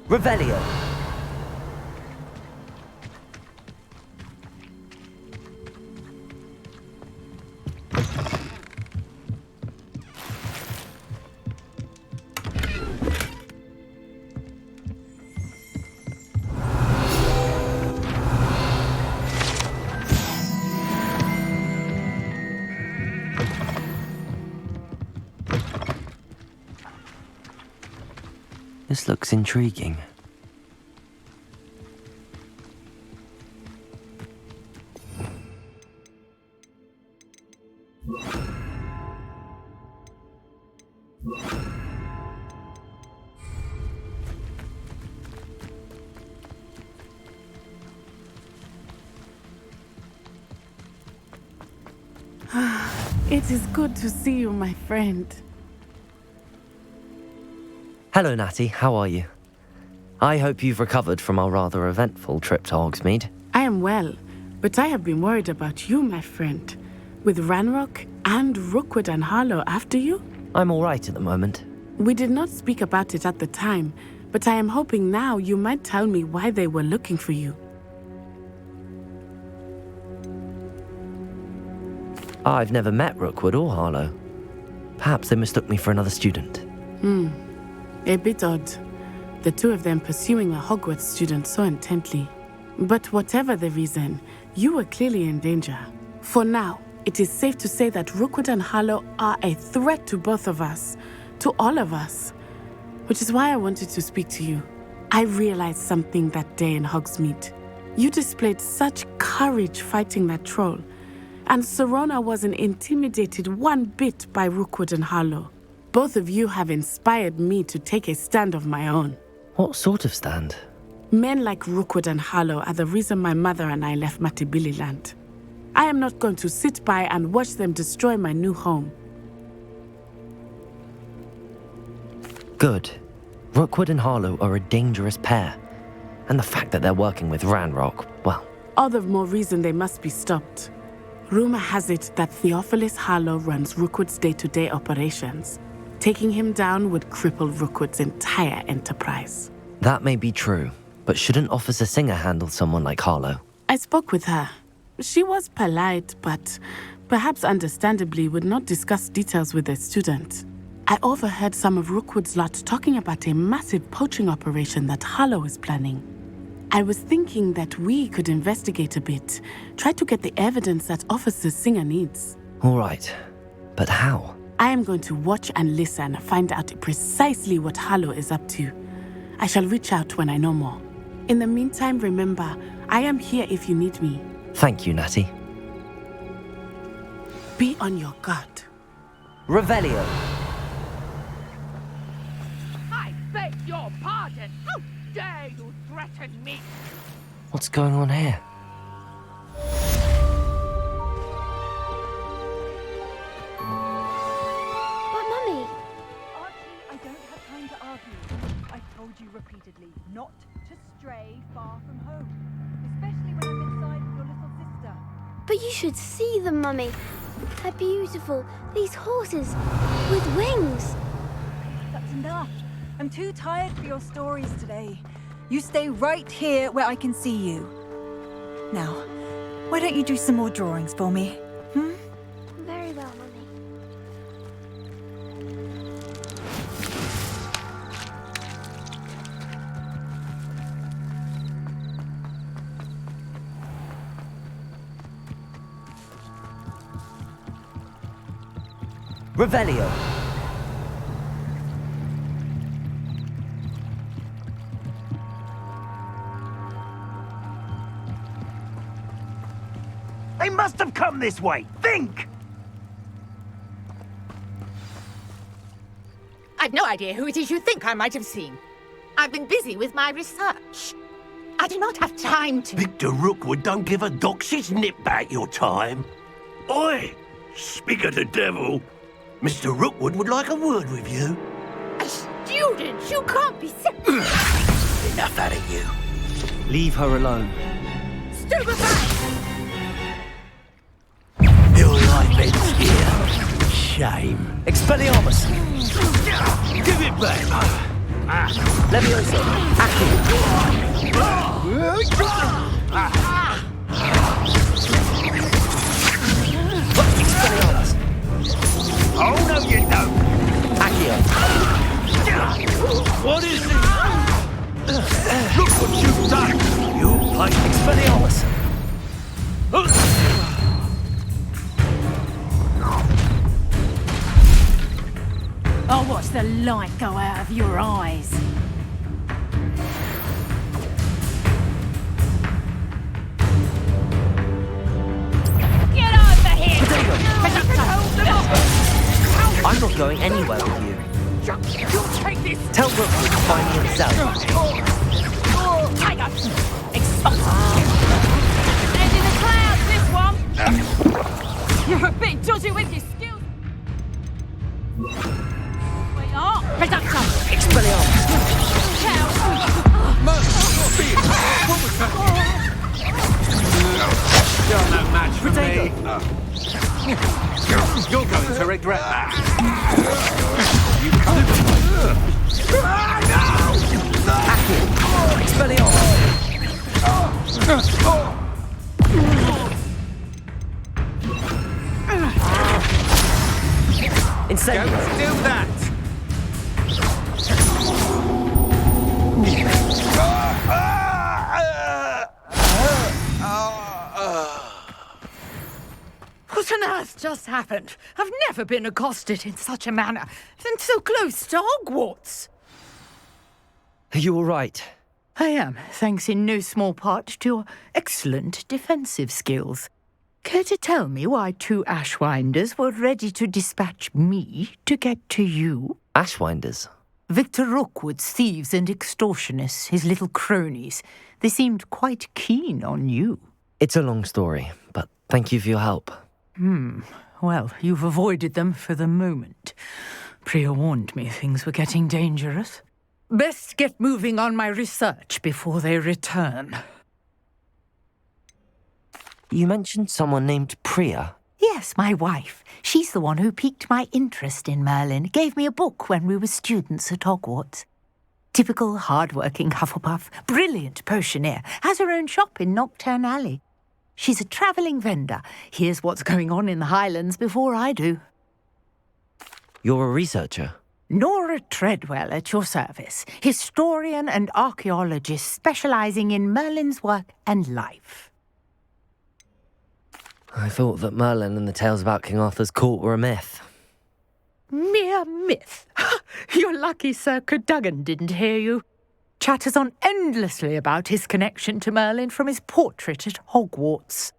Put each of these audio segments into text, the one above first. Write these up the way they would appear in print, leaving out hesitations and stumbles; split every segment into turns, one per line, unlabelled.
Revelio. This looks intriguing.
It is good to see you, my friend.
Hello, Natty. How are you? I hope you've recovered from our rather eventful trip to Hogsmeade.
I am well, but I have been worried about you, my friend. With Ranrock and Rookwood and Harlow after you?
I'm all right at the moment.
We did not speak about it at the time, but I am hoping now you might tell me why they were looking for you.
I've never met Rookwood or Harlow. Perhaps they mistook me for another student.
A bit odd. The two of them pursuing a Hogwarts student so intently. But whatever the reason, you were clearly in danger. For now, it is safe to say that Rookwood and Harlow are a threat to both of us, to all of us. Which is why I wanted to speak to you. I realized something that day in Hogsmeade. You displayed such courage fighting that troll, and Serona wasn't intimidated one bit by Rookwood and Harlow. Both of you have inspired me to take a stand of my own.
What sort of stand?
Men like Rookwood and Harlow are the reason my mother and I left Matibili land. I am not going to sit by and watch them destroy my new home.
Good. Rookwood and Harlow are a dangerous pair. And the fact that they're working with Ranrock, well...
All the more reason they must be stopped. Rumor has it that Theophilus Harlow runs Rookwood's day-to-day operations. Taking him down would cripple Rookwood's entire enterprise.
That may be true, but shouldn't Officer Singer handle someone like Harlow?
I spoke with her. She was polite, but perhaps understandably would not discuss details with a student. I overheard some of Rookwood's lot talking about a massive poaching operation that Harlow is planning. I was thinking that we could investigate a bit, try to get the evidence that Officer Singer needs.
All right, but how?
I am going to watch and listen, find out precisely what Harlow is up to. I shall reach out when I know more. In the meantime, remember, I am here if you need me.
Thank you, Natty.
Be on your guard.
Revelio.
I beg your pardon! How dare you threaten me?
What's going on here?
But Mummy!
Archie, I don't have time to argue. I've told you repeatedly not to stray far from home. Especially when I'm inside with your little sister.
But you should see them, Mummy. They're beautiful. These horses with wings.
That's enough. I'm too tired for your stories today. You stay right here where I can see you. Now, why don't you do some more drawings for me?
Very well, Mummy.
Revelio.
They must have come this way. Think!
I've no idea who it is you think I might have seen. I've been busy with my research. I do not have time to...
Victor Rookwood don't give a doxy's nip back your time. Oi! Speak of the devil. Mr. Rookwood would like a word with you.
A student? You can't be sick.
Enough out of you.
Leave her alone.
Stupefy!
Your life ends here. Shame.
Expelliarmus.
Give it back.
Levioso. Accio. Expelliarmus.
Oh, no, you don't.
Accio.
What is this? Look what you've done. You play
Expelliarmus.
I'll watch the light go out of your eyes.
Get over here!
I'm not going anywhere with you.
You'll take this!
Tell Rookwood to find me himself.
Tiger! Exposed! End in the clouds, this one! You're a bit dodgy with your skills. We are Reductor!
Expelliarmus.
You're no match for me. You're going to regret that. You
Incendiary.
Don't do that.
What on earth just happened? I've never been accosted in such a manner, and so close to Hogwarts.
Are you all right?
I am, thanks in no small part to your excellent defensive skills. Care to tell me why two Ashwinders were ready to dispatch me to get to you?
Ashwinders.
Victor Rookwood's thieves and extortionists, his little cronies. They seemed quite keen on you.
It's a long story, but thank you for your help.
Well, you've avoided them for the moment. Priya warned me things were getting dangerous. Best get moving on my research before they return.
You mentioned someone named Priya.
Yes, my wife. She's the one who piqued my interest in Merlin. Gave me a book when we were students at Hogwarts. Typical hard-working Hufflepuff, brilliant potioneer, has her own shop in Nocturne Alley. She's a travelling vendor. Hears what's going on in the Highlands before I do.
You're a researcher.
Nora Treadwell at your service, historian and archaeologist specialising in Merlin's work and life.
I thought that Merlin and the tales about King Arthur's court were a myth.
Mere myth. You're lucky Sir Cadogan didn't hear you. Chatters on endlessly about his connection to Merlin from his portrait at Hogwarts.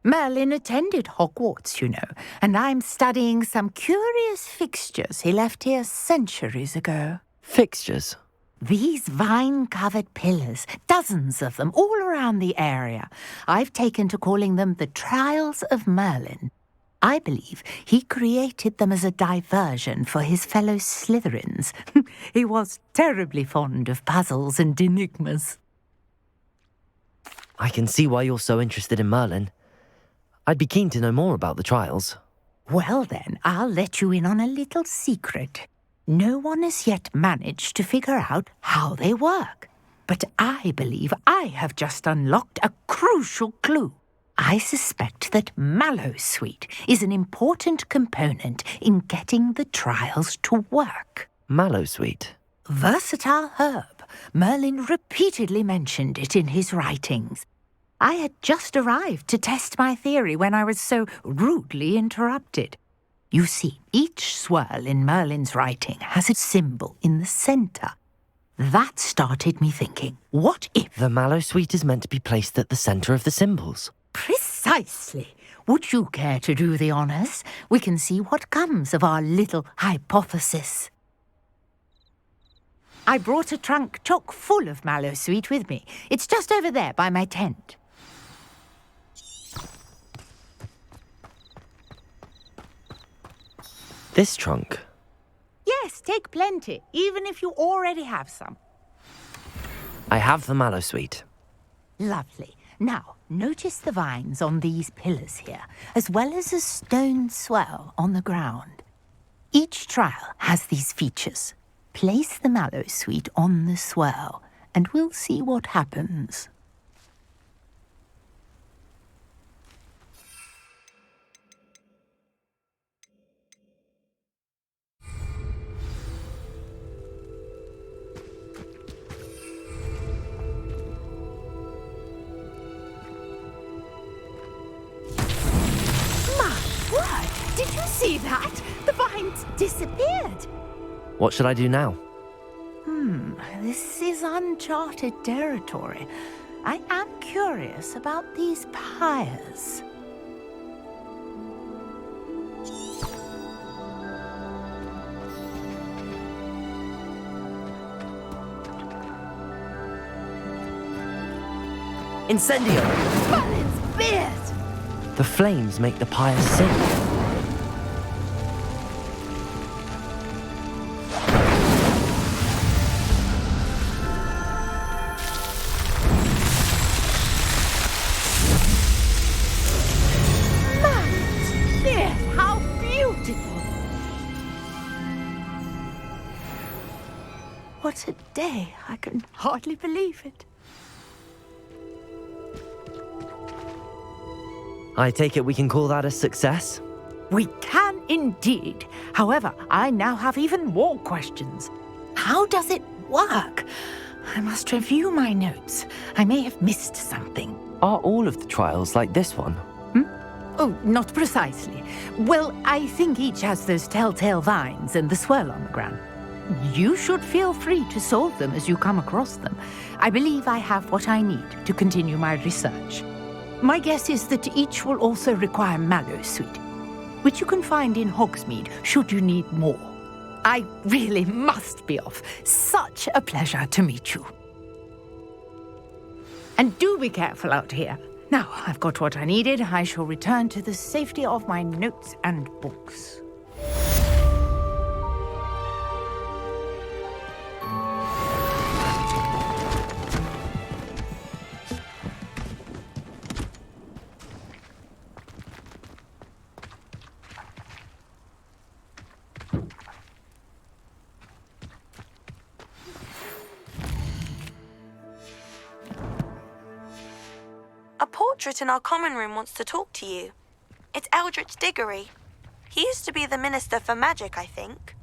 Merlin attended Hogwarts, you know, and I'm studying some curious fixtures he left here centuries ago.
Fixtures?
These vine-covered pillars, dozens of them, all around the area. I've taken to calling them the Trials of Merlin. I believe he created them as a diversion for his fellow Slytherins. He was terribly fond of puzzles and enigmas.
I can see why you're so interested in Merlin. I'd be keen to know more about the trials.
Well then, I'll let you in on a little secret. No one has yet managed to figure out how they work. But I believe I have just unlocked a crucial clue. I suspect that Mallowsweet is an important component in getting the trials to work.
Mallowsweet?
Versatile herb. Merlin repeatedly mentioned it in his writings. I had just arrived to test my theory when I was so rudely interrupted. You see, each swirl in Merlin's writing has a symbol in the center. That started me thinking, what if...
The mallow sweet is meant to be placed at the center of the symbols.
Precisely. Would you care to do the honors? We can see what comes of our little hypothesis. I brought a trunk chock full of mallow sweet with me. It's just over there by my tent.
This trunk?
Yes, take plenty, even if you already have some.
I have the mallow sweet.
Lovely. Now, notice the vines on these pillars here, as well as a stone swell on the ground. Each trial has these features. Place the mallow sweet on the swell, and we'll see what happens. Did you see that? The vines disappeared.
What should I do now?
This is uncharted territory. I am curious about these pyres.
Incendio!
Merlin's beard!
The flames make the pyres sing. What a day. I can hardly believe it. I take it we can call that a success?
We can indeed. However, I now have even more questions. How does it work? I must review my notes. I may have missed something.
Are all of the trials like this one?
Oh, not precisely. Well, I think each has those telltale vines and the swirl on the ground. You should feel free to solve them as you come across them. I believe I have what I need to continue my research. My guess is that each will also require mallow sweet, which you can find in Hogsmeade should you need more. I really must be off. Such a pleasure to meet you. And do be careful out here. Now, I've got what I needed. I shall return to the safety of my notes and books.
A portrait in our common room wants to talk to you. It's Eldritch Diggory. He used to be the Minister for Magic, I think.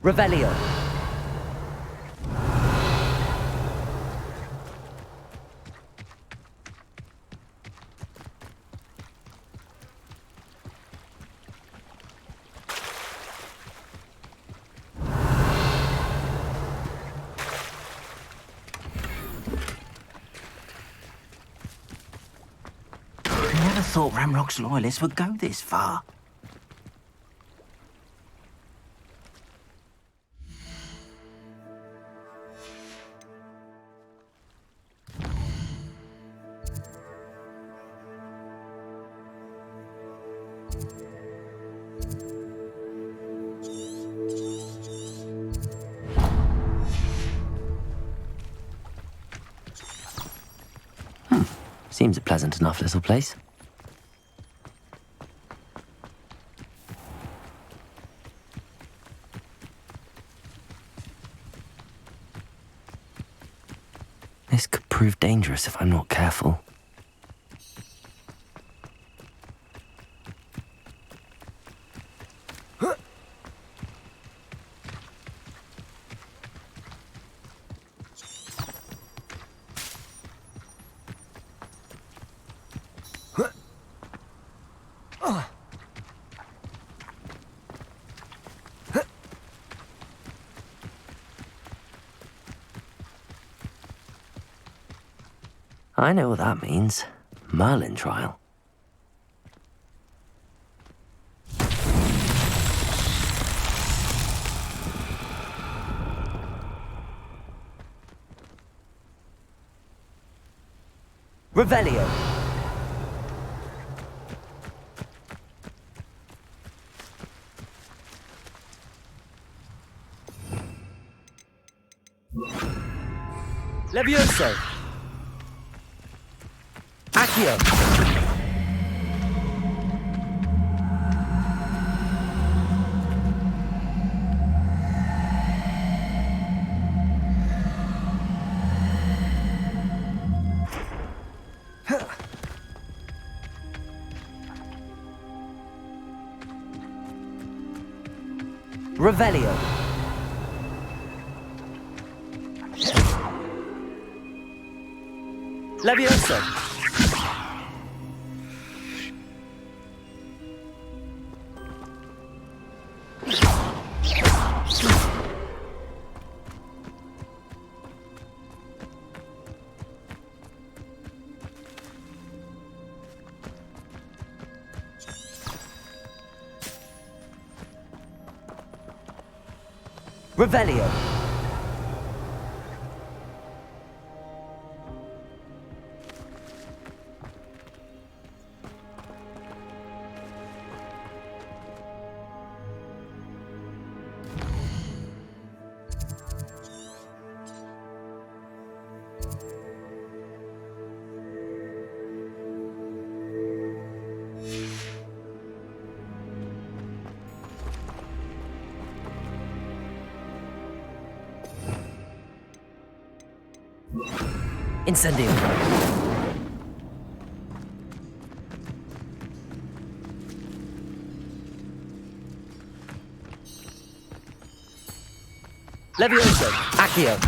Revelio.
Never thought Ramrock's loyalists would go this far.
Seems a pleasant enough little place. This could prove dangerous if I'm not careful. I know what that means. Merlin trial. Revelio. Levioso. Accio. Revelio. Levioso. Revelio. Incendio. Levioso. Accio.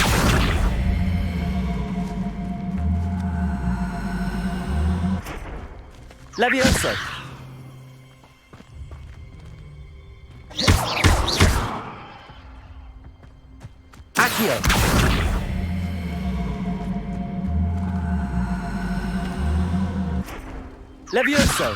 Levioso. Accio. Levioso.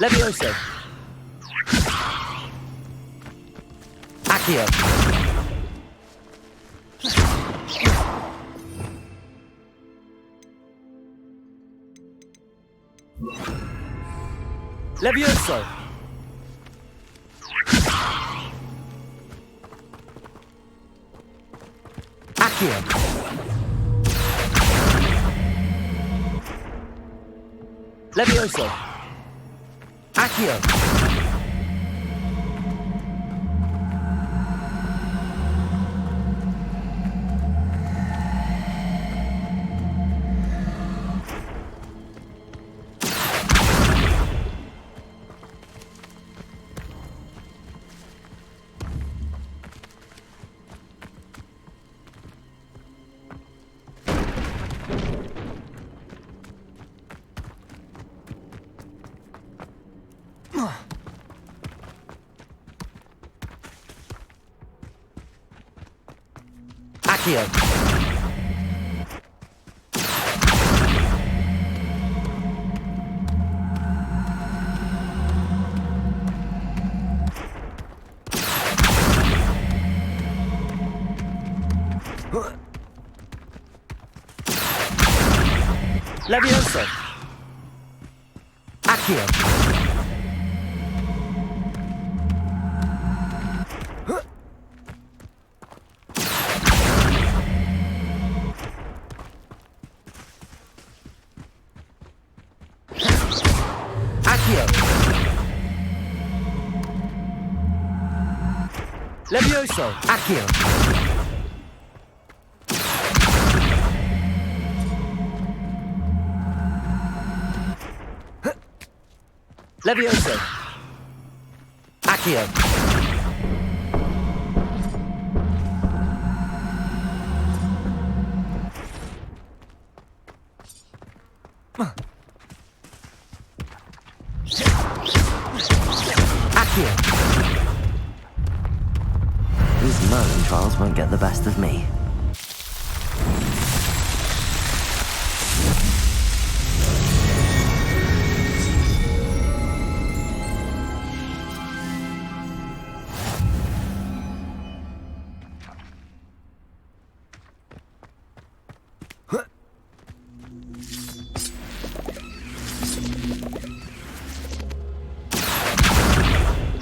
Levioso. Accio. Levioso. Accio. Levioso. Accio. Accio. Levioso. Accio. Accio. Levioso. Accio. Levioso. Accio. Accio. These Merlin trials won't get the best of me.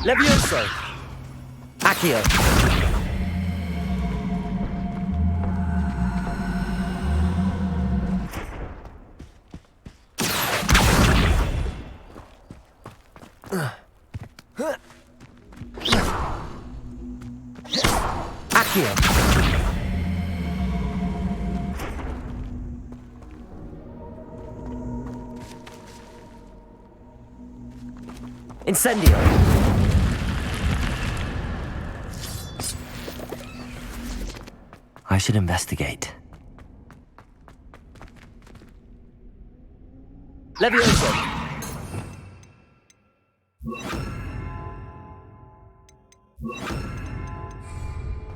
Levioso. Accio. Accio. Incendio. I should investigate. Levioso.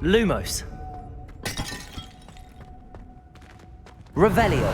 Lumos. Revelio.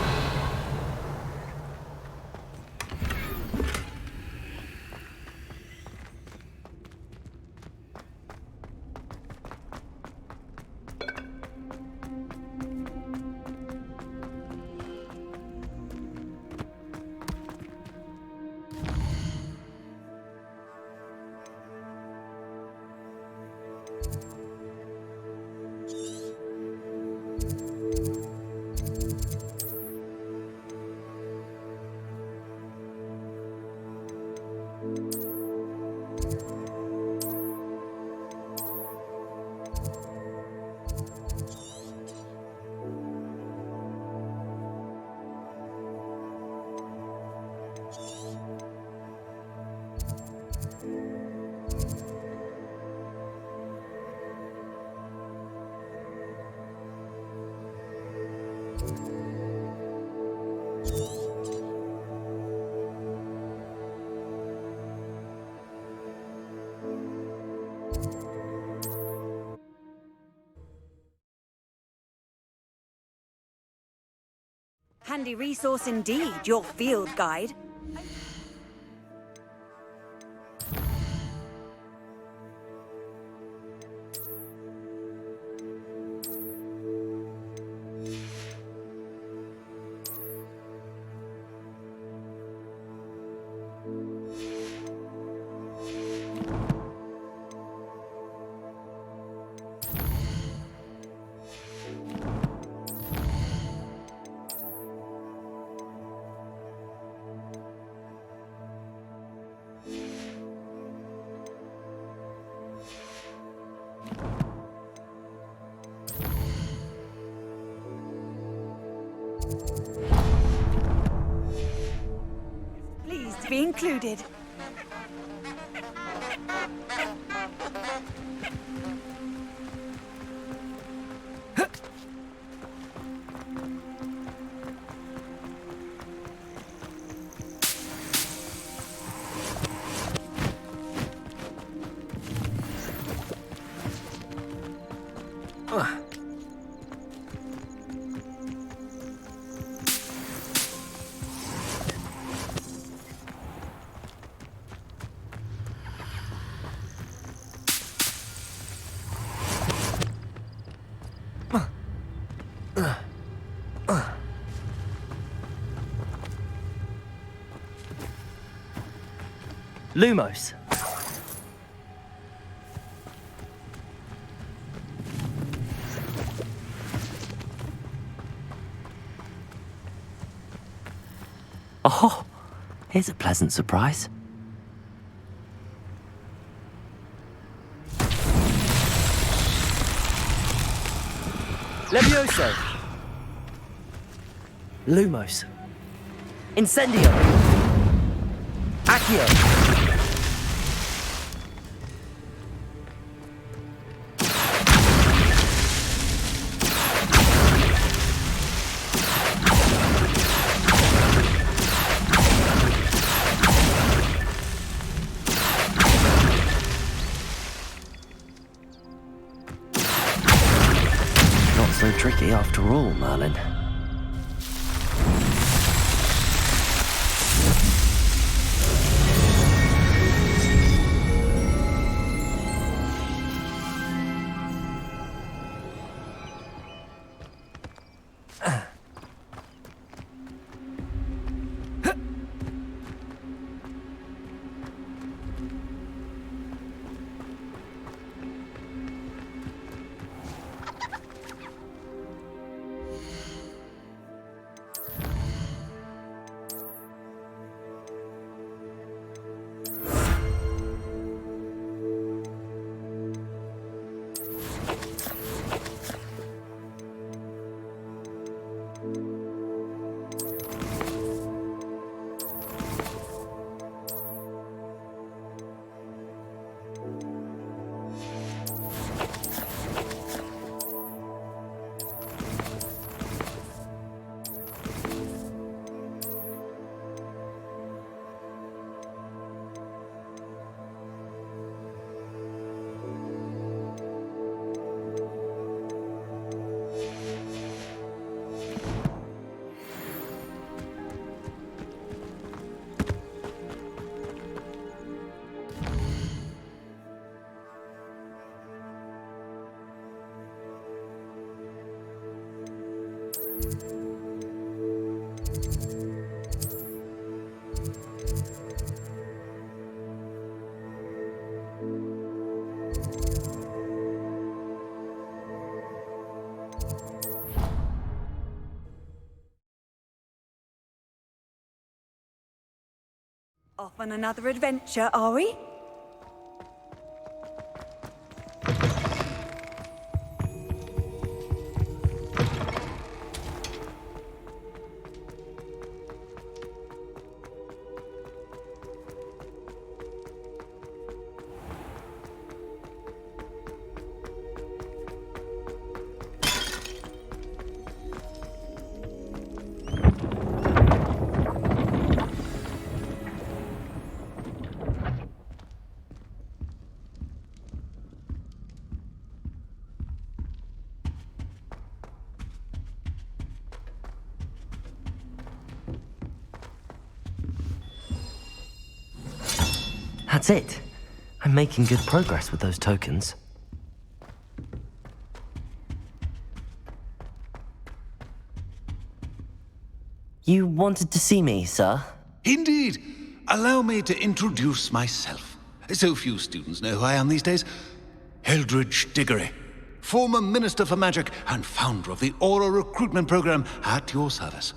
Handy resource indeed, your field guide. Pleased to be included.
Lumos. Oh, here's a pleasant surprise. Levioso. Lumos. Incendio. Accio. Not so tricky after all, Merlin.
Off on another adventure, are we?
That's it. I'm making good progress with those tokens. You wanted to see me, sir?
Indeed. Allow me to introduce myself. So few students know who I am these days. Eldridge Diggory, former Minister for Magic and founder of the Aura recruitment program, at your service.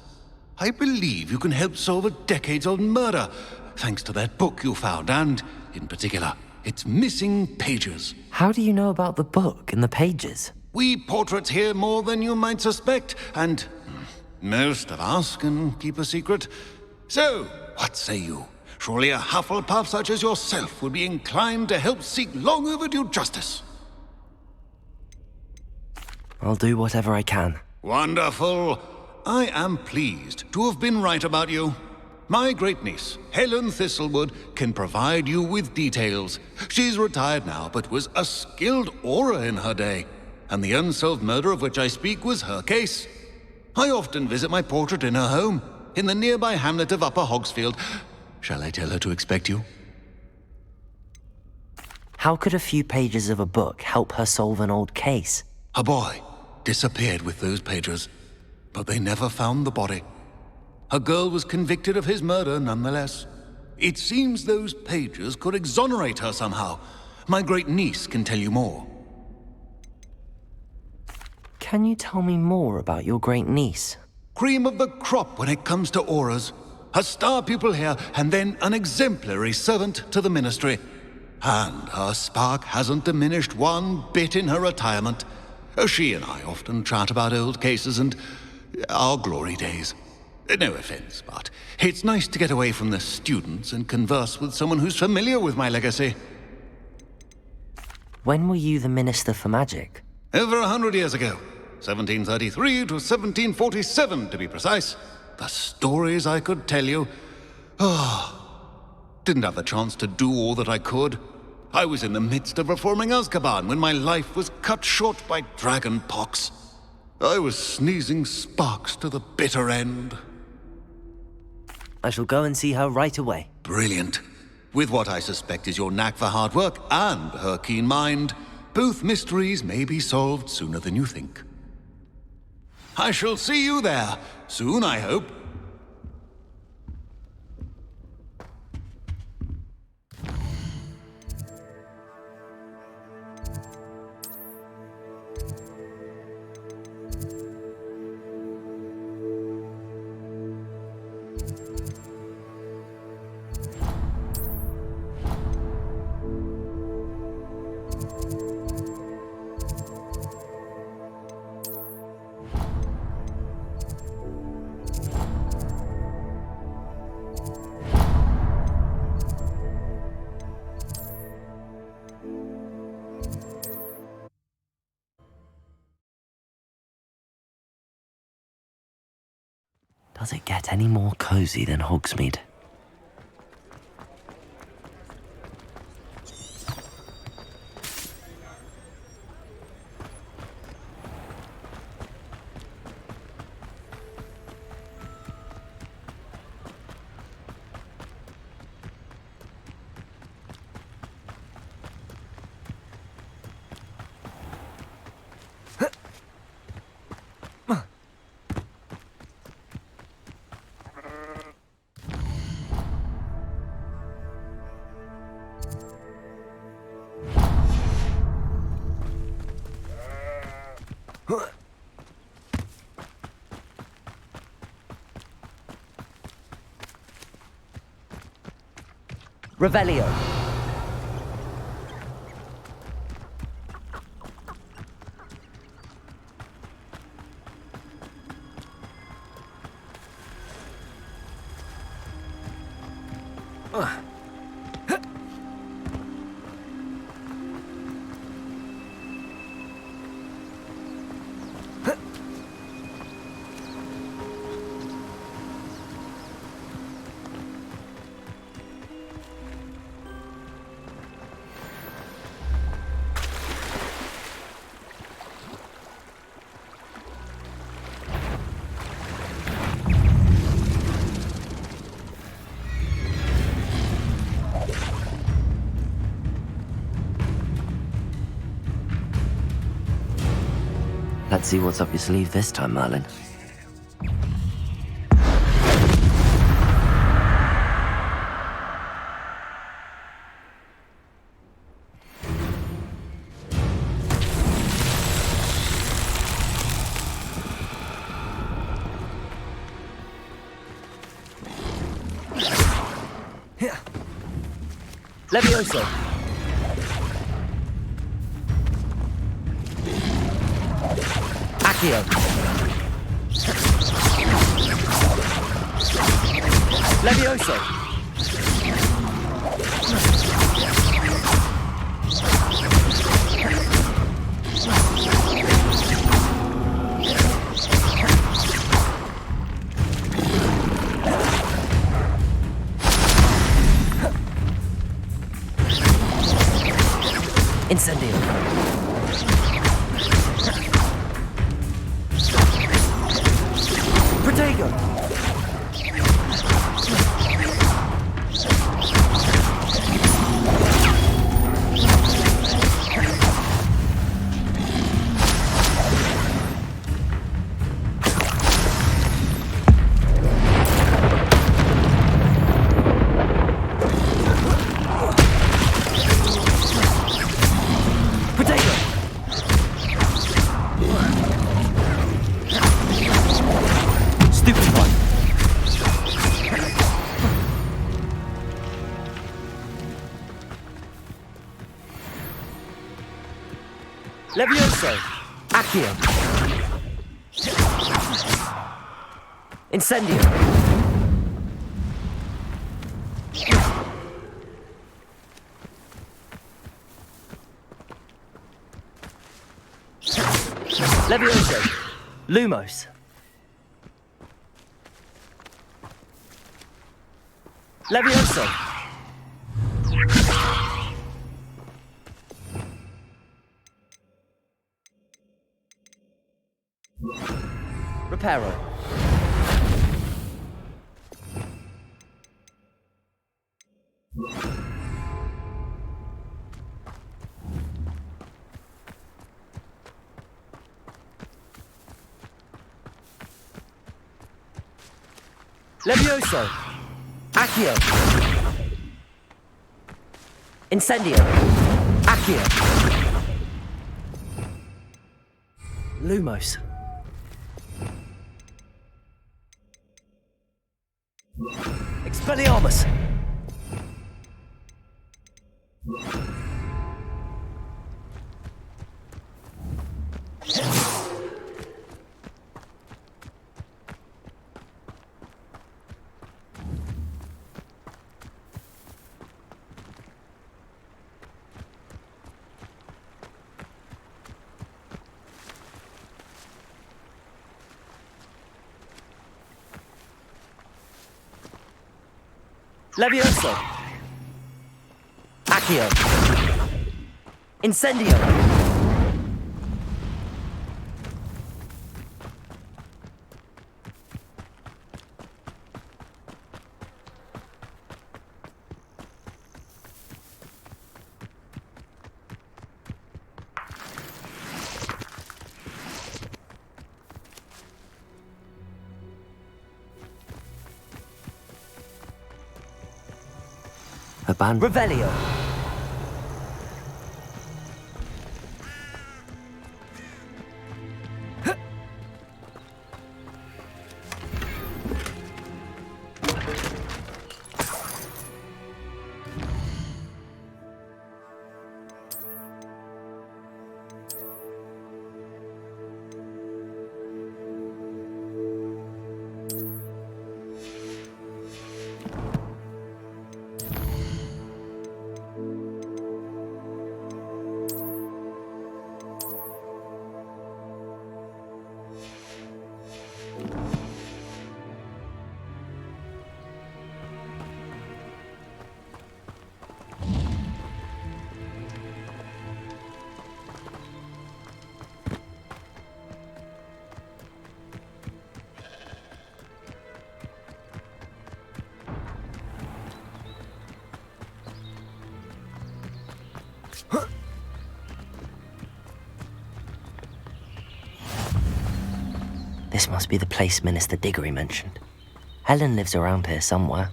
I believe you can help solve a decades-old murder, thanks to that book you found, and, in particular, its missing pages.
How do you know about the book and the pages?
We portraits hear more than you might suspect, and most of us can keep a secret. So, what say you? Surely a Hufflepuff such as yourself would be inclined to help seek long overdue justice.
I'll do whatever I can.
Wonderful. I am pleased to have been right about you. My great-niece, Helen Thistlewood, can provide you with details. She's retired now, but was a skilled aura in her day. And the unsolved murder of which I speak was her case. I often visit my portrait in her home, in the nearby hamlet of Upper Hogsfield. Shall I tell her to expect you?
How could a few pages of a book help her solve an old case?
A boy disappeared with those pages, but they never found the body. A girl was convicted of his murder nonetheless. It seems those pages could exonerate her somehow. My great niece can tell you more.
Can you tell me more about your great niece?
Cream of the crop when it comes to auras. A star pupil here, and then an exemplary servant to the ministry. And her spark hasn't diminished one bit in her retirement. She and I often chat about old cases and our glory days. No offense, but it's nice to get away from the students and converse with someone who's familiar with my legacy.
When were you the Minister for Magic?
Over 100 years ago. 1733 to 1747, to be precise. The stories I could tell you. Didn't have the chance to do all that I could. I was in the midst of reforming Azkaban when my life was cut short by dragon pox. I was sneezing sparks to the bitter end.
I shall go and see her right away.
Brilliant. With what I suspect is your knack for hard work and her keen mind, both mysteries may be solved sooner than you think. I shall see you there, soon I hope.
Does it get any more cozy than Hogsmeade? Revelio. Let's see what's up your sleeve this time, Merlin. Levioso. Accio. Levioso. Incendio. Protego. Potato! Stupefy! Levioso! Accio! Incendio! Levioso! Lumos! Levioso! Reparo! Levioso! Accio! Incendio! Accio! Lumos! Expelliarmus! Levioso! Accio! Incendio! Revelio! This must be the place Minister Diggory mentioned. Helen lives around here somewhere.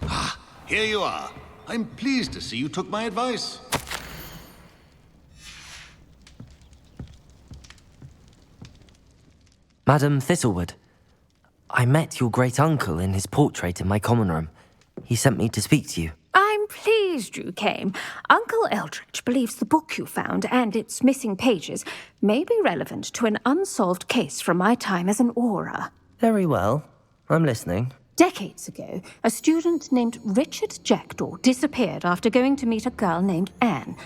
Ah, here you are. I'm pleased to see you took my advice.
Madam Thistlewood, I met your great-uncle in his portrait in my common room. He sent me to speak to you.
I'm pleased you came. Uncle Eldritch believes the book you found and its missing pages may be relevant to an unsolved case from my time as an Auror.
Very well. I'm listening.
Decades ago, a student named Richard Jackdaw disappeared after going to meet a girl named Anne.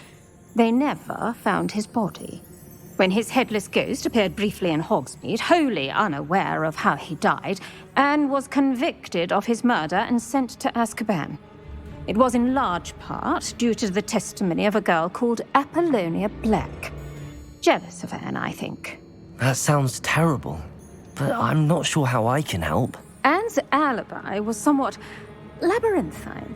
They never found his body. When his headless ghost appeared briefly in Hogsmeade, wholly unaware of how he died, Anne was convicted of his murder and sent to Azkaban. It was in large part due to the testimony of a girl called Apollonia Black. Jealous of Anne, I think.
That sounds terrible, but I'm not sure how I can help.
Anne's alibi was somewhat labyrinthine.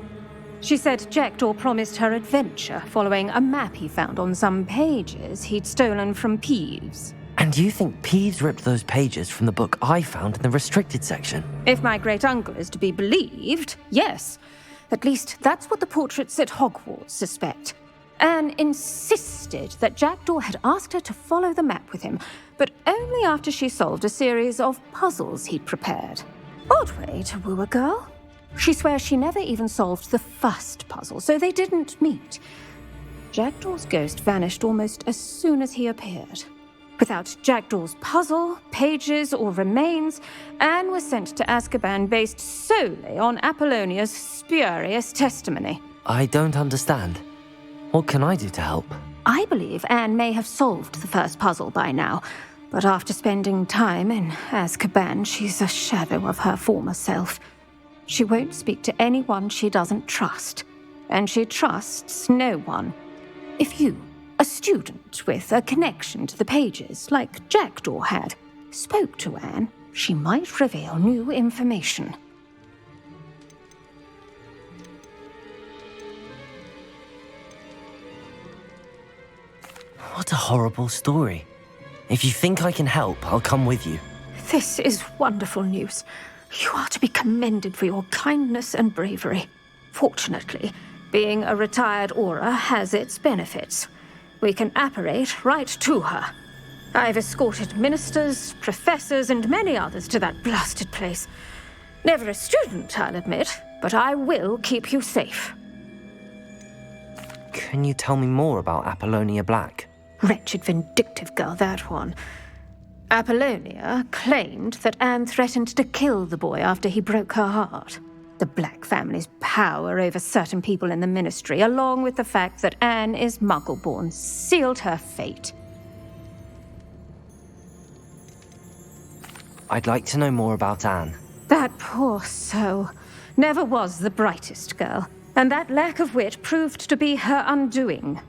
She said Jackdaw promised her adventure following a map he found on some pages he'd stolen from Peeves.
And you think Peeves ripped those pages from the book I found in the restricted section?
If my great-uncle is to be believed, yes. At least that's what the portraits at Hogwarts suspect.
Anne insisted that Jackdaw had asked her to follow the map with him, but only after she solved a series of puzzles he'd prepared. Odd way to woo a girl. She swears she never even solved the first puzzle, so they didn't meet. Jackdaw's ghost vanished almost as soon as he appeared. Without Jackdaw's puzzle, pages, or remains, Anne was sent to Azkaban based solely on Apollonia's spurious testimony.
I don't understand. What can I do to help?
I believe Anne may have solved the first puzzle by now, but after spending time in Azkaban, she's a shadow of her former self. She won't speak to anyone she doesn't trust, and she trusts no one. If you, a student with a connection to the pages, like Jackdaw had, spoke to Anne, she might reveal new information.
What a horrible story. If you think I can help, I'll come with you.
This is wonderful news. You are to be commended for your kindness and bravery. Fortunately, being a retired Aura has its benefits. We can apparate right to her. I've escorted ministers, professors, and many others to that blasted place. Never a student, I'll admit, but I will keep you safe.
Can you tell me more about Apollonia Black?
Wretched, vindictive girl, that one. Apollonia claimed that Anne threatened to kill the boy after he broke her heart. The Black family's power over certain people in the ministry, along with the fact that Anne is Muggle-born, sealed her fate.
I'd like to know more about Anne.
That poor soul never was the brightest girl, and that lack of wit proved to be her undoing.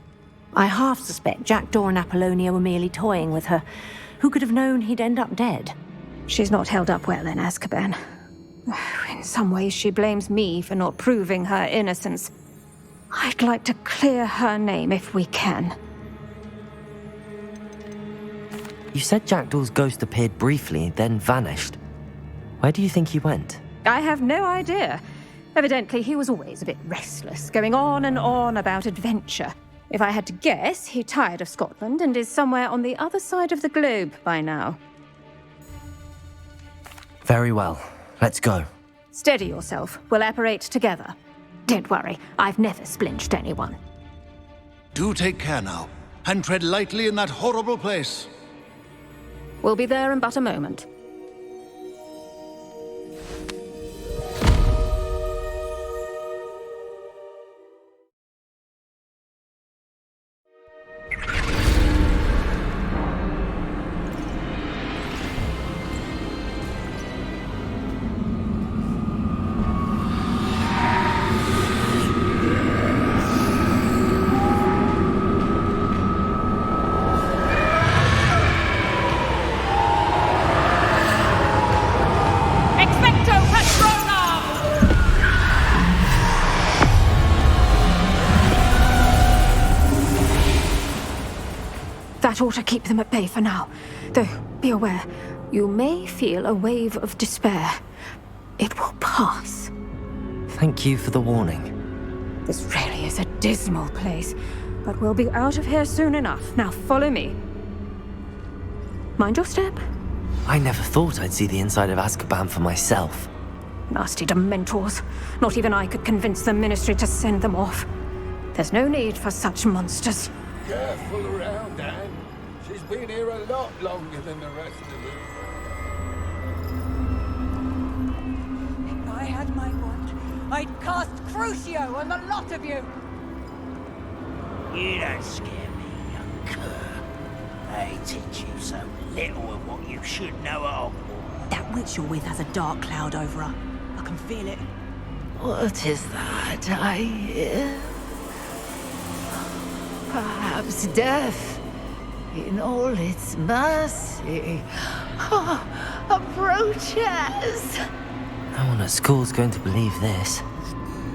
I half suspect Jackdaw and Apollonia were merely toying with her. Who could have known he'd end up dead?
She's not held up well in Azkaban. In some ways, she blames me for not proving her innocence. I'd like to clear her name if we can.
You said Jackdaw's ghost appeared briefly, then vanished. Where do you think he went?
I have no idea. Evidently, he was always a bit restless, going on and on about adventure. If I had to guess, he tired of Scotland and is somewhere on the other side of the globe by now.
Very well. Let's go.
Steady yourself. We'll apparate together. Don't worry, I've never splinched anyone.
Do take care now, and tread lightly in that horrible place.
We'll be there in but a moment. That ought to keep them at bay for now. Though, be aware, you may feel a wave of despair. It will pass.
Thank you for the warning.
This really is a dismal place, but we'll be out of here soon enough. Now follow me. Mind your step.
I never thought I'd see the inside of Azkaban for myself.
Nasty Dementors. Not even I could convince the Ministry to send them off. There's no need for such monsters.
Careful around, Anne. She's been here a lot longer than the rest of them.
If I had my wand, I'd cast Crucio on the lot of you!
You don't scare me, young cur. They teach you so little of what you should know at Hogwarts.
That witch you're with has a dark cloud over her. I can feel it.
What is that I hear? Perhaps death, in all its mercy, approaches.
No one at school's going to believe this.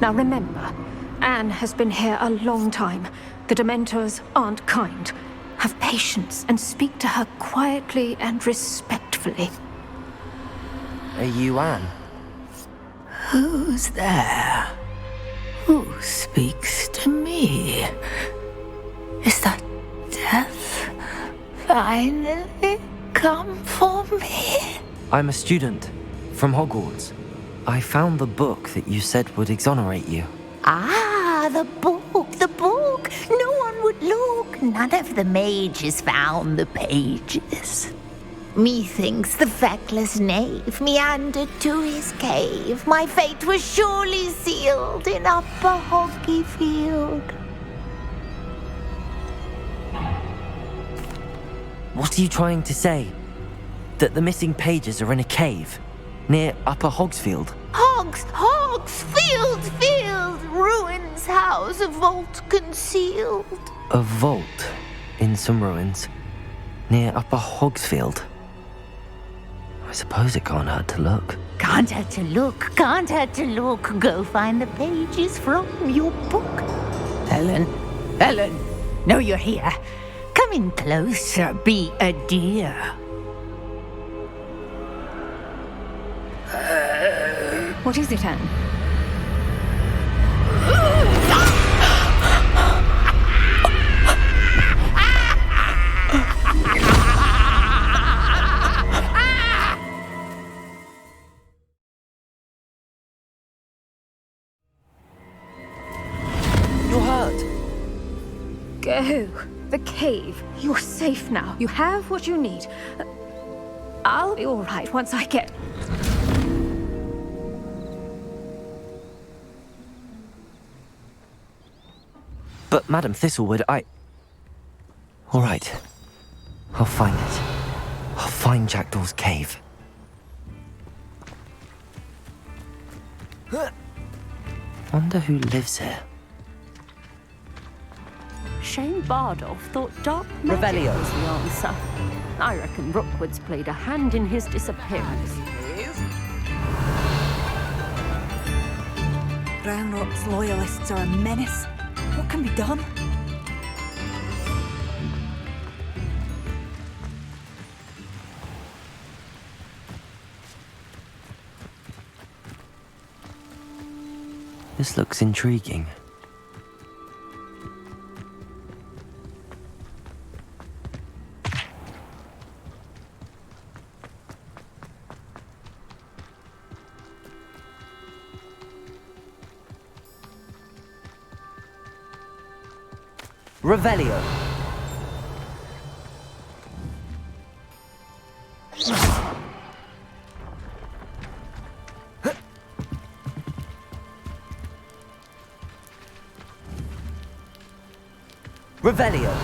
Now remember, Anne has been here a long time. The Dementors aren't kind. Have patience and speak to her quietly and respectfully.
Are you Anne?
Who's there? Who speaks to me? Is that death finally come for me?
I'm a student from Hogwarts. I found the book that you said would exonerate you.
Ah, the book, the book. No one would look. None of the mages found the pages. Methinks the feckless knave meandered to his cave. My fate was surely sealed in Upper Hoggyfield.
What are you trying to say? That the missing pages are in a cave near Upper Hogsfield?
Field, ruins house, a vault concealed.
A vault in some ruins near Upper Hogsfield. I suppose it can't hurt to look.
Can't hurt to look. Go find the pages from your book. Helen, know you're here. Come in closer, be a dear.
What is it, Anne?
You're hurt.
Go. The cave. You're safe now. You have what you need. I'll be all right once I get...
But, Madam Thistlewood, All right. I'll find it. I'll find Jackdaw's cave. Wonder who lives here.
Shane Bardolph thought dark magic
Revelio.
was the answer. I reckon Rookwood's played a hand in his disappearance.
Ranrock's loyalists are a menace. What can be done?
This looks intriguing. Revelio. Revelio.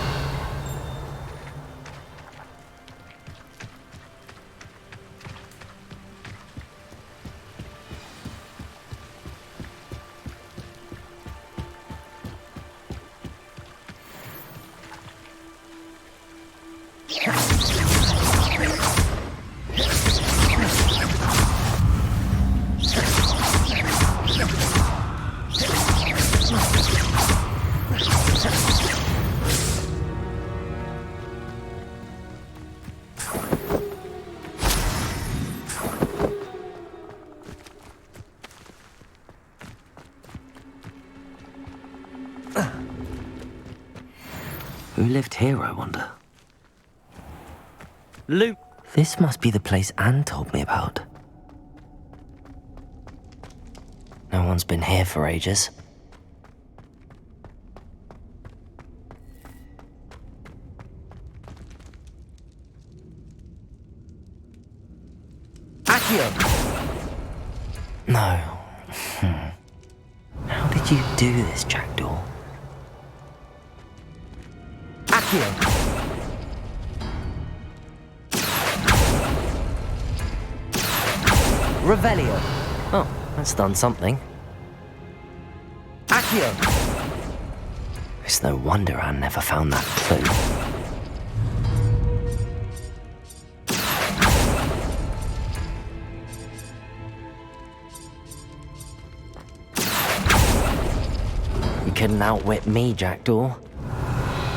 Who lived here, I wonder? Luke. This must be the place Anne told me about. No one's been here for ages. Accio! No. How did you do this, Jackdaw? Accio! Revelio. Oh, that's done something. Accio! It's no wonder Anne never found that clue. You couldn't outwit me, Jackdaw.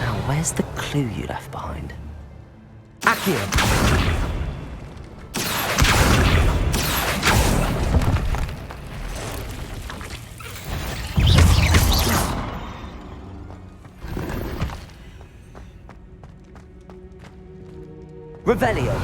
Now, where's the clue you left behind? Accio! Revelio.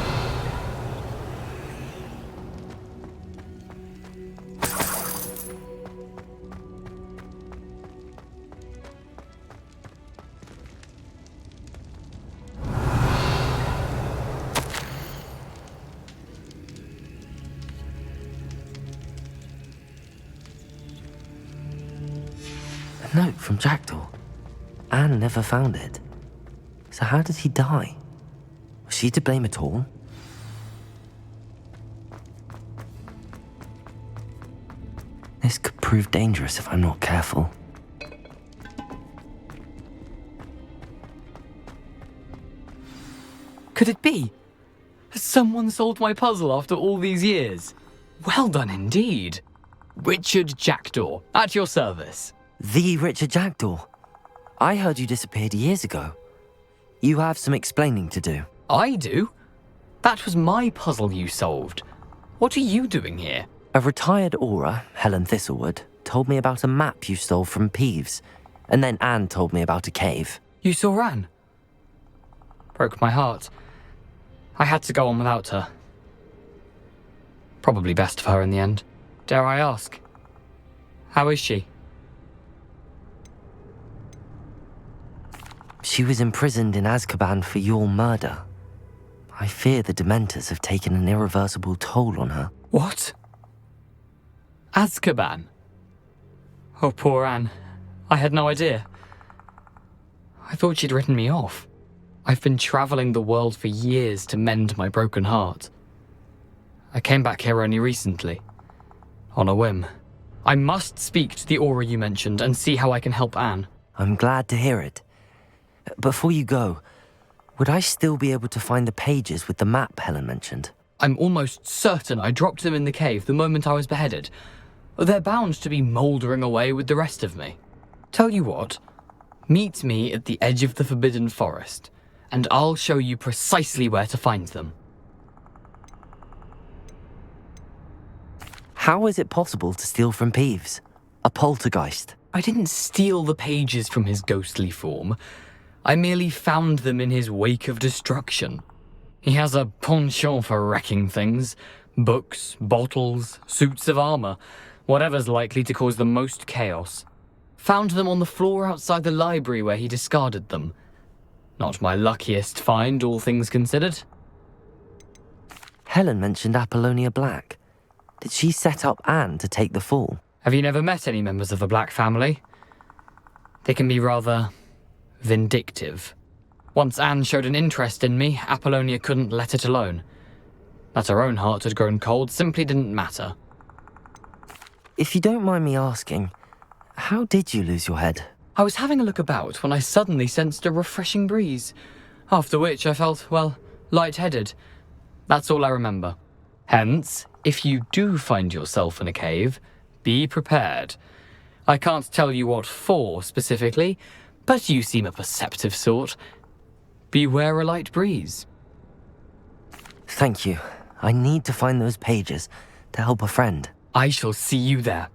A note from Jackdaw. Anne never found it. So how did he die? Was she to blame at all? This could prove dangerous if I'm not careful.
Could it be? Has someone solved my puzzle after all these years? Well done indeed. Richard Jackdaw, at your service.
The Richard Jackdaw. I heard you disappeared years ago. You have some explaining to do.
I do? That was my puzzle you solved. What are you doing here?
A retired aura, Helen Thistlewood, told me about a map you stole from Peeves, and then Anne told me about a cave.
You saw Anne? Broke my heart. I had to go on without her. Probably best for her in the end. Dare I ask? How is she?
She was imprisoned in Azkaban for your murder. I fear the Dementors have taken an irreversible toll on her.
What? Azkaban? Oh, poor Anne. I had no idea. I thought she'd written me off. I've been travelling the world for years to mend my broken heart. I came back here only recently. On a whim. I must speak to the aura you mentioned and see how I can help Anne.
I'm glad to hear it. Before you go, would I still be able to find the pages with the map Helen mentioned?
I'm almost certain I dropped them in the cave the moment I was beheaded. They're bound to be mouldering away with the rest of me. Tell you what, meet me at the edge of the Forbidden Forest, and I'll show you precisely where to find them.
How is it possible to steal from Peeves? A poltergeist?
I didn't steal the pages from his ghostly form. I merely found them in his wake of destruction. He has a penchant for wrecking things. Books, bottles, suits of armor, whatever's likely to cause the most chaos. Found them on the floor outside the library where he discarded them. Not my luckiest find, all things considered.
Helen mentioned Apollonia Black. Did she set up Anne to take the fall?
Have you never met any members of the Black family? They can be rather vindictive. Once Anne showed an interest in me, Apollonia couldn't let it alone. That her own heart had grown cold simply didn't matter.
If you don't mind me asking, how did you lose your head?
I was having a look about when I suddenly sensed a refreshing breeze, after which I felt, well, lightheaded. That's all I remember. Hence, if you do find yourself in a cave, be prepared. I can't tell you what for specifically, but you seem a perceptive sort. Beware a light breeze.
Thank you. I need to find those pages to help a friend.
I shall see you there.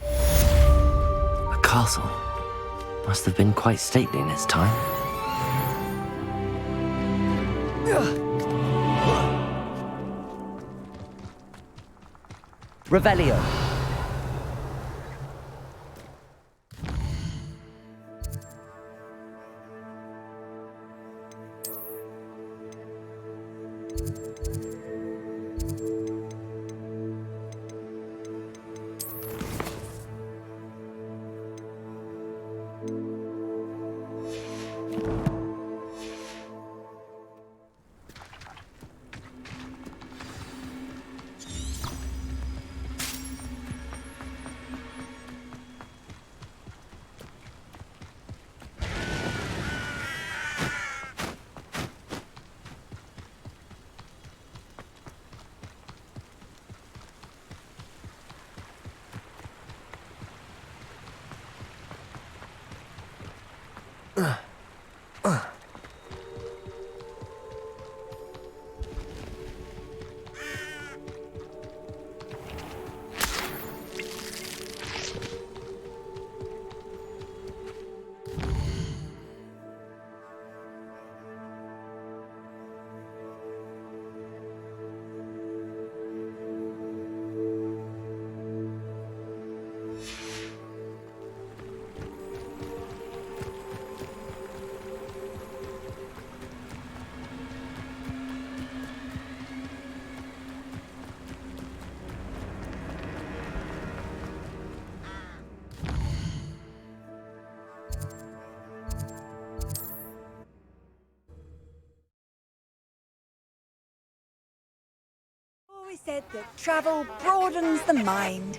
A castle. Must have been quite stately in its time. Revelio.
said that travel broadens the mind.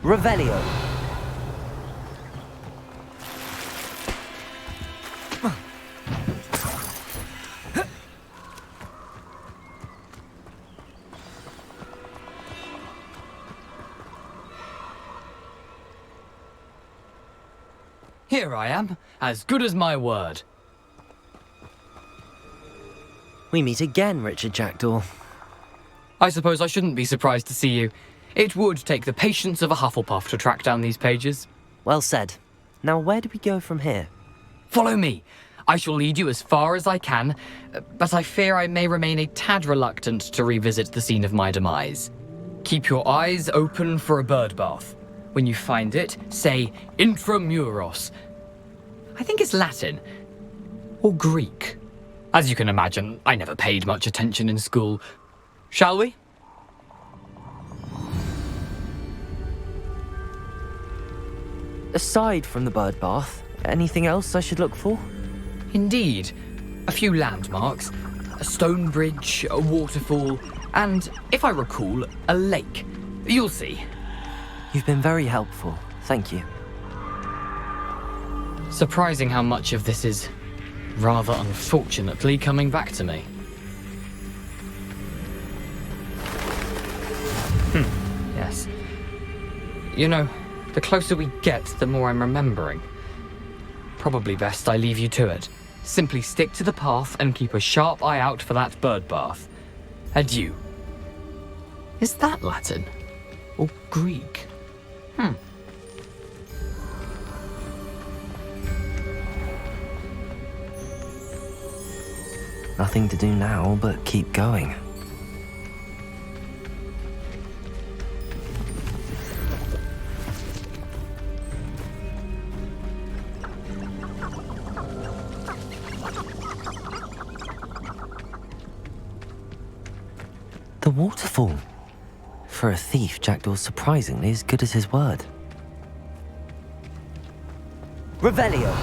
Revelio.
Here I am, as good as my word.
We meet again, Richard Jackdaw.
I suppose I shouldn't be surprised to see you. It would take the patience of a Hufflepuff to track down these pages.
Well said. Now where do we go from here?
Follow me. I shall lead you as far as I can, but I fear I may remain a tad reluctant to revisit the scene of my demise. Keep your eyes open for a bird bath. When you find it, say intramuros. I think it's Latin. Or Greek. As you can imagine, I never paid much attention in school. Shall we?
Aside from the bird bath, anything else I should look for?
Indeed. A few landmarks, a stone bridge, a waterfall, and, if I recall, a lake. You'll see.
You've been very helpful. Thank you.
Surprising how much of this is, rather unfortunately, coming back to me. Yes. You know, the closer we get, the more I'm remembering. Probably best I leave you to it. Simply stick to the path and keep a sharp eye out for that bird bath. Adieu. Is that Latin? Or Greek?
Nothing to do now but keep going. The waterfall. For a thief, Jackdaw's surprisingly as good as his word. Revelio.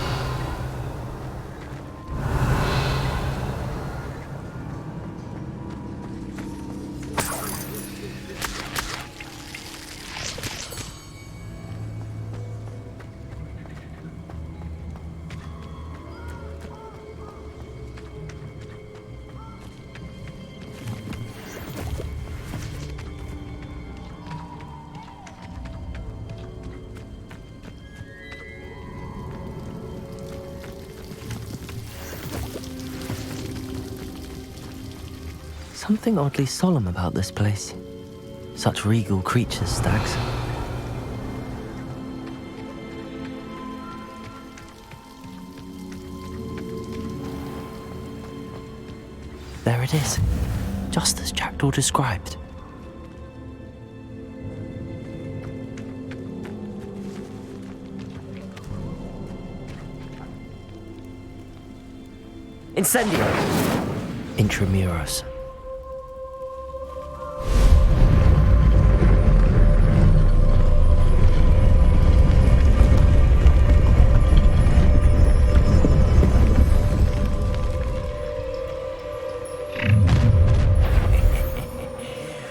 Something oddly solemn about this place. Such regal creatures, Stags. There it is, just as Jackdaw described. Incendio! Intramuros.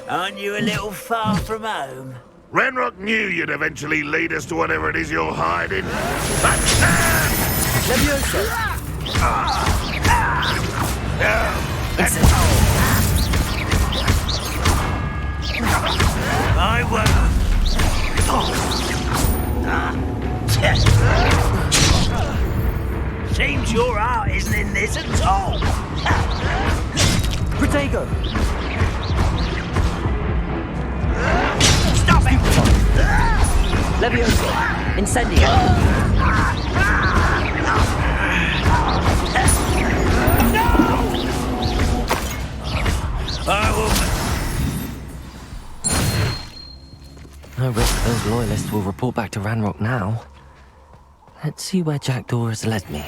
Aren't you a little far from home?
Ranrock knew you'd eventually lead us to whatever it is you're hiding.
I won't. Seems your heart isn't in this at all.
Protego!
Stop it!
Levioso! Incendio!
No!
I will...
No risk those loyalists will report back to Ranrock now. Let's see where Jackdaw has led me.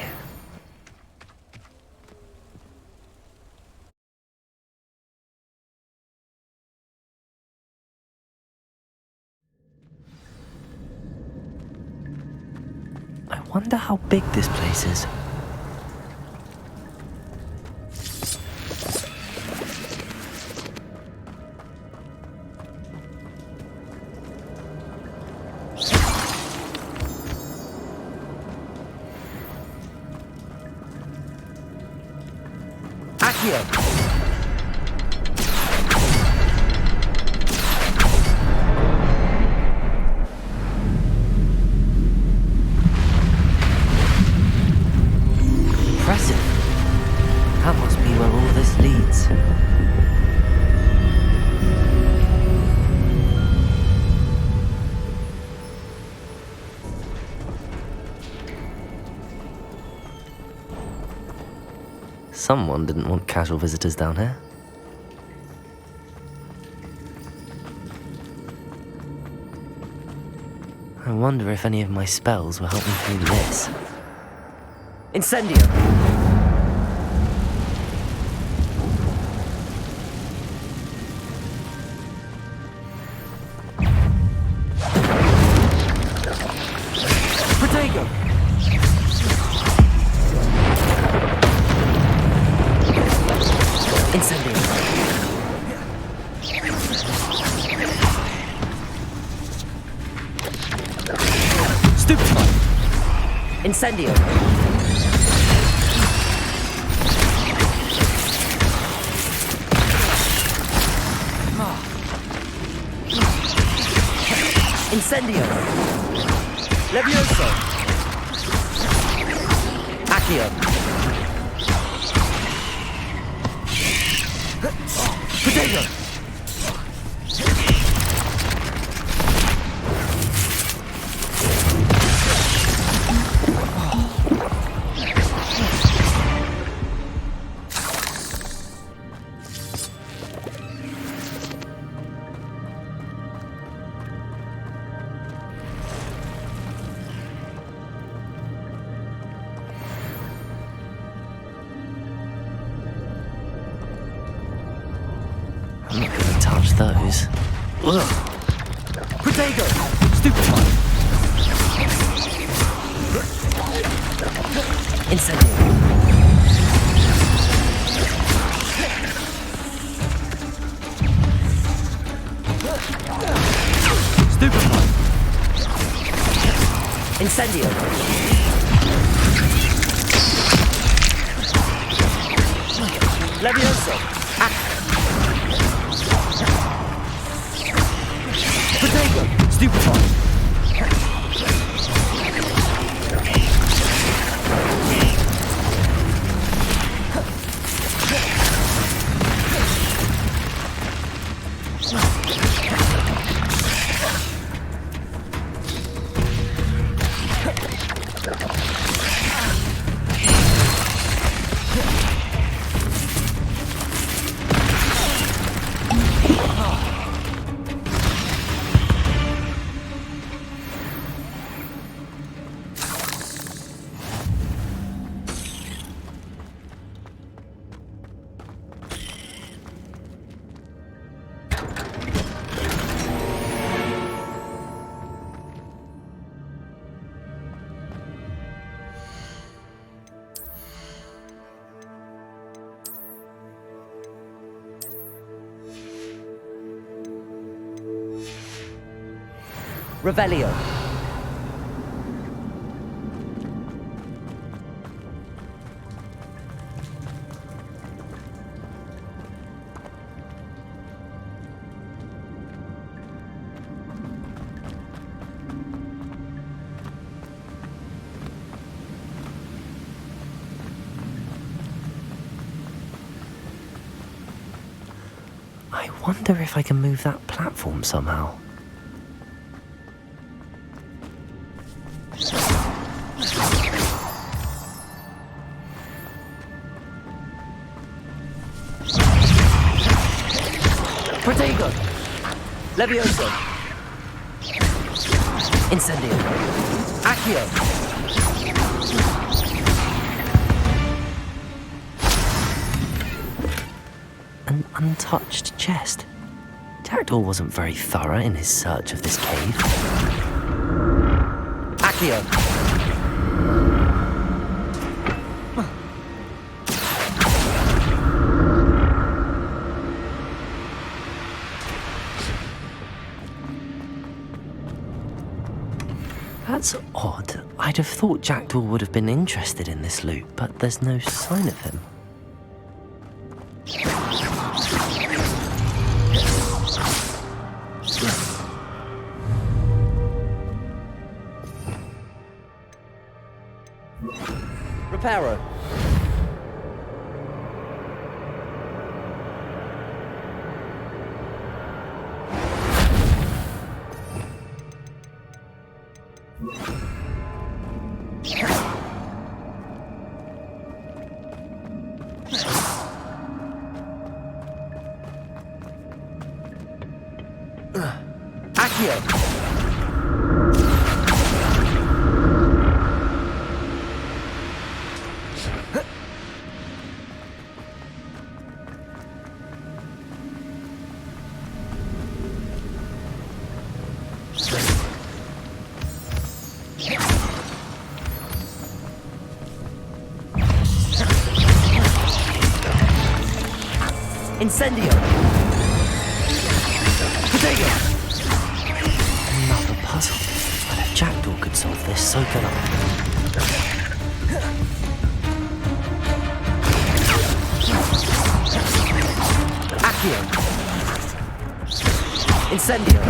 I wonder how big this place is. Impressive. That must be where all this leads. Someone didn't want casual visitors down here. I wonder if any of my spells will help me through this. Incendio! Protego! Incendio! Stupefy! Incendio! Incendio! Levioso! Accio! Potato! I'm not gonna touch those. Ugh. Protego! Stupefy! Incendio! Stupefy! Incendio! Levioso! Protego! Stupefy! Revelio. I wonder if I can move that platform somehow. Levioso. Incendio. Accio. An untouched chest. Jackdaw wasn't very thorough in his search of this cave. Accio. That's odd. I'd have thought Jackdaw would have been interested in this loot, but there's no sign of him. Reparo. Accio. Incendio. Potego. Another puzzle. But if Jackdaw could solve this, so could I. Accio. Incendio.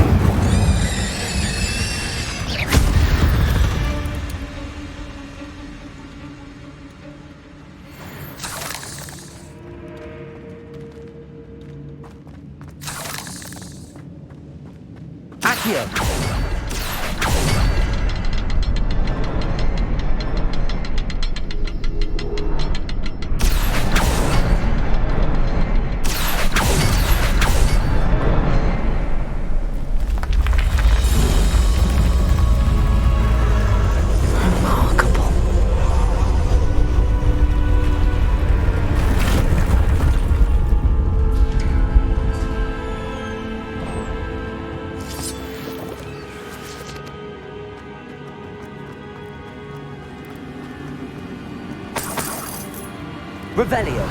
Accio. Revelio.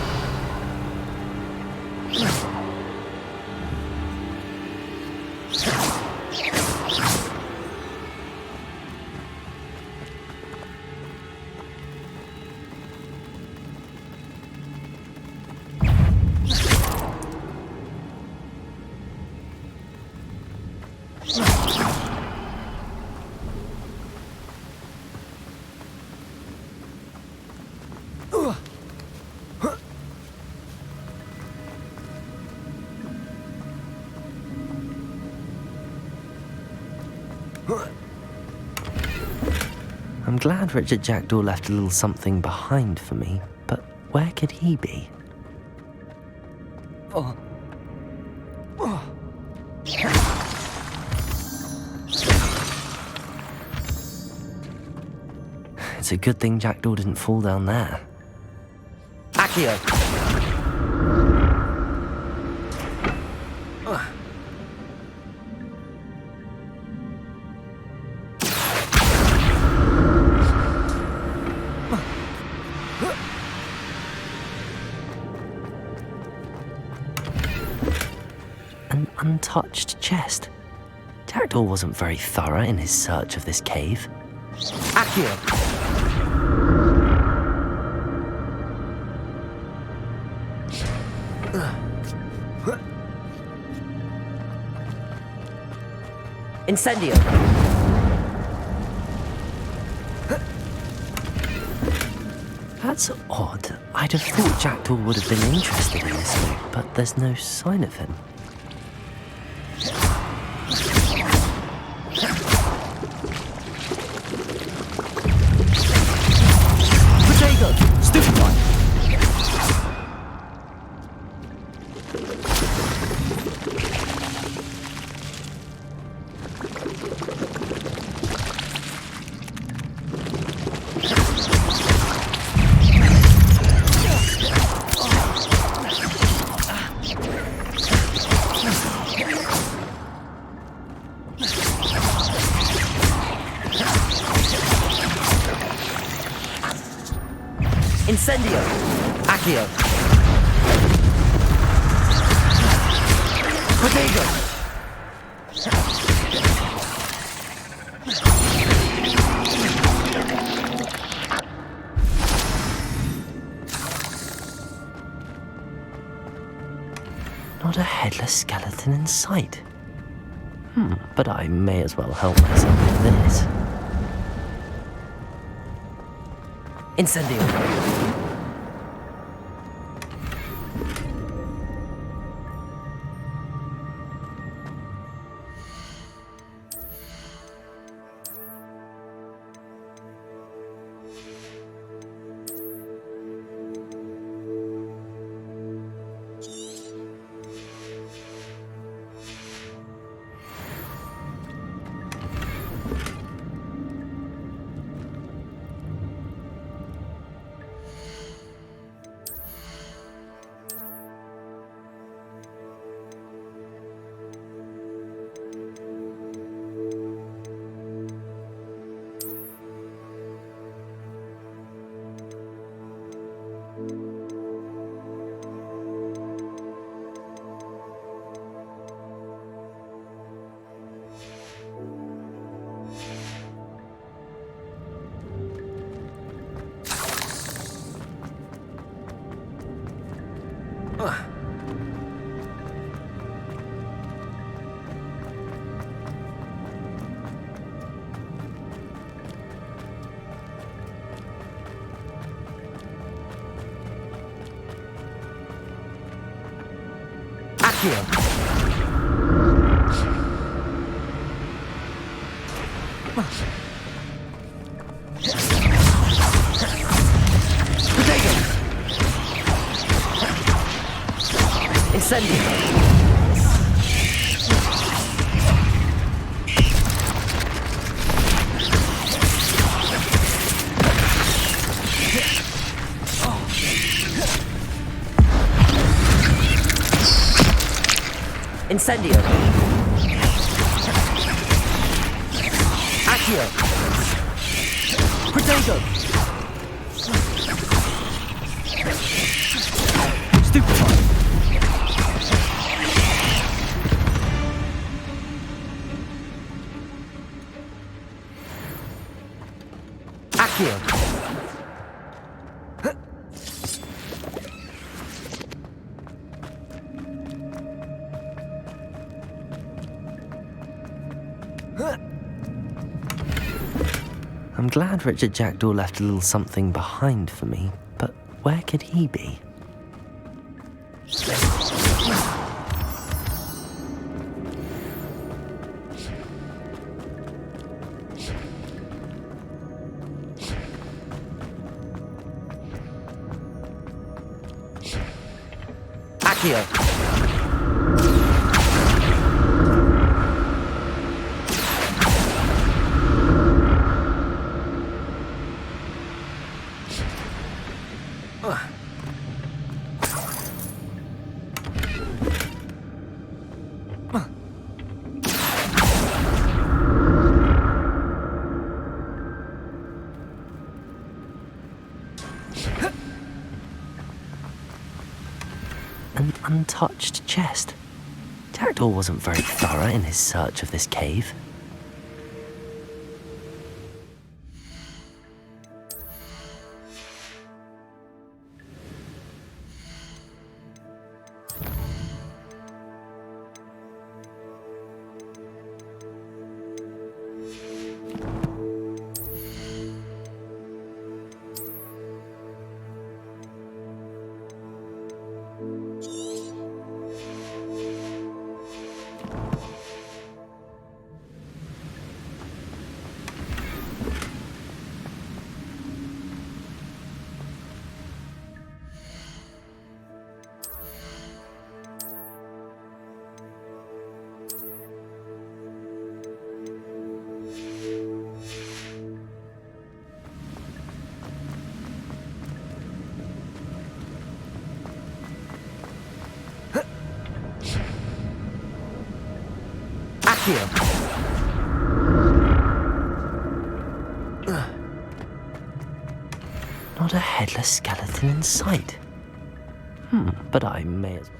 I'm glad Richard Jackdaw left a little something behind for me, but where could he be? It's a good thing Jackdaw didn't fall down there. Accio! An untouched chest. Jackdaw wasn't very thorough in his search of this cave. Accio! Incendio! That's odd. I'd have thought Jackdaw would have been interested in this loot, but there's no sign of him. Potato! Stupefy! Incendio! Accio! Protego! Not a headless skeleton in sight. But I may as well help myself with this. Incendio! Accio! Protego! Incendio! Incendio! Accio! Protego! Stupefy! Accio! I'm glad Richard Jackdaw left a little something behind for me, but where could he be? Accio! An untouched chest. Jackdaw wasn't very thorough in his search of this cave. Accio! Not a headless skeleton in sight. But I may as well.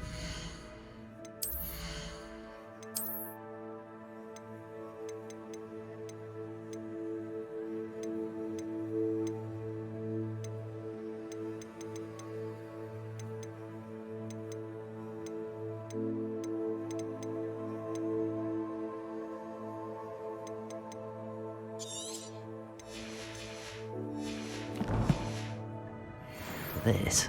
This.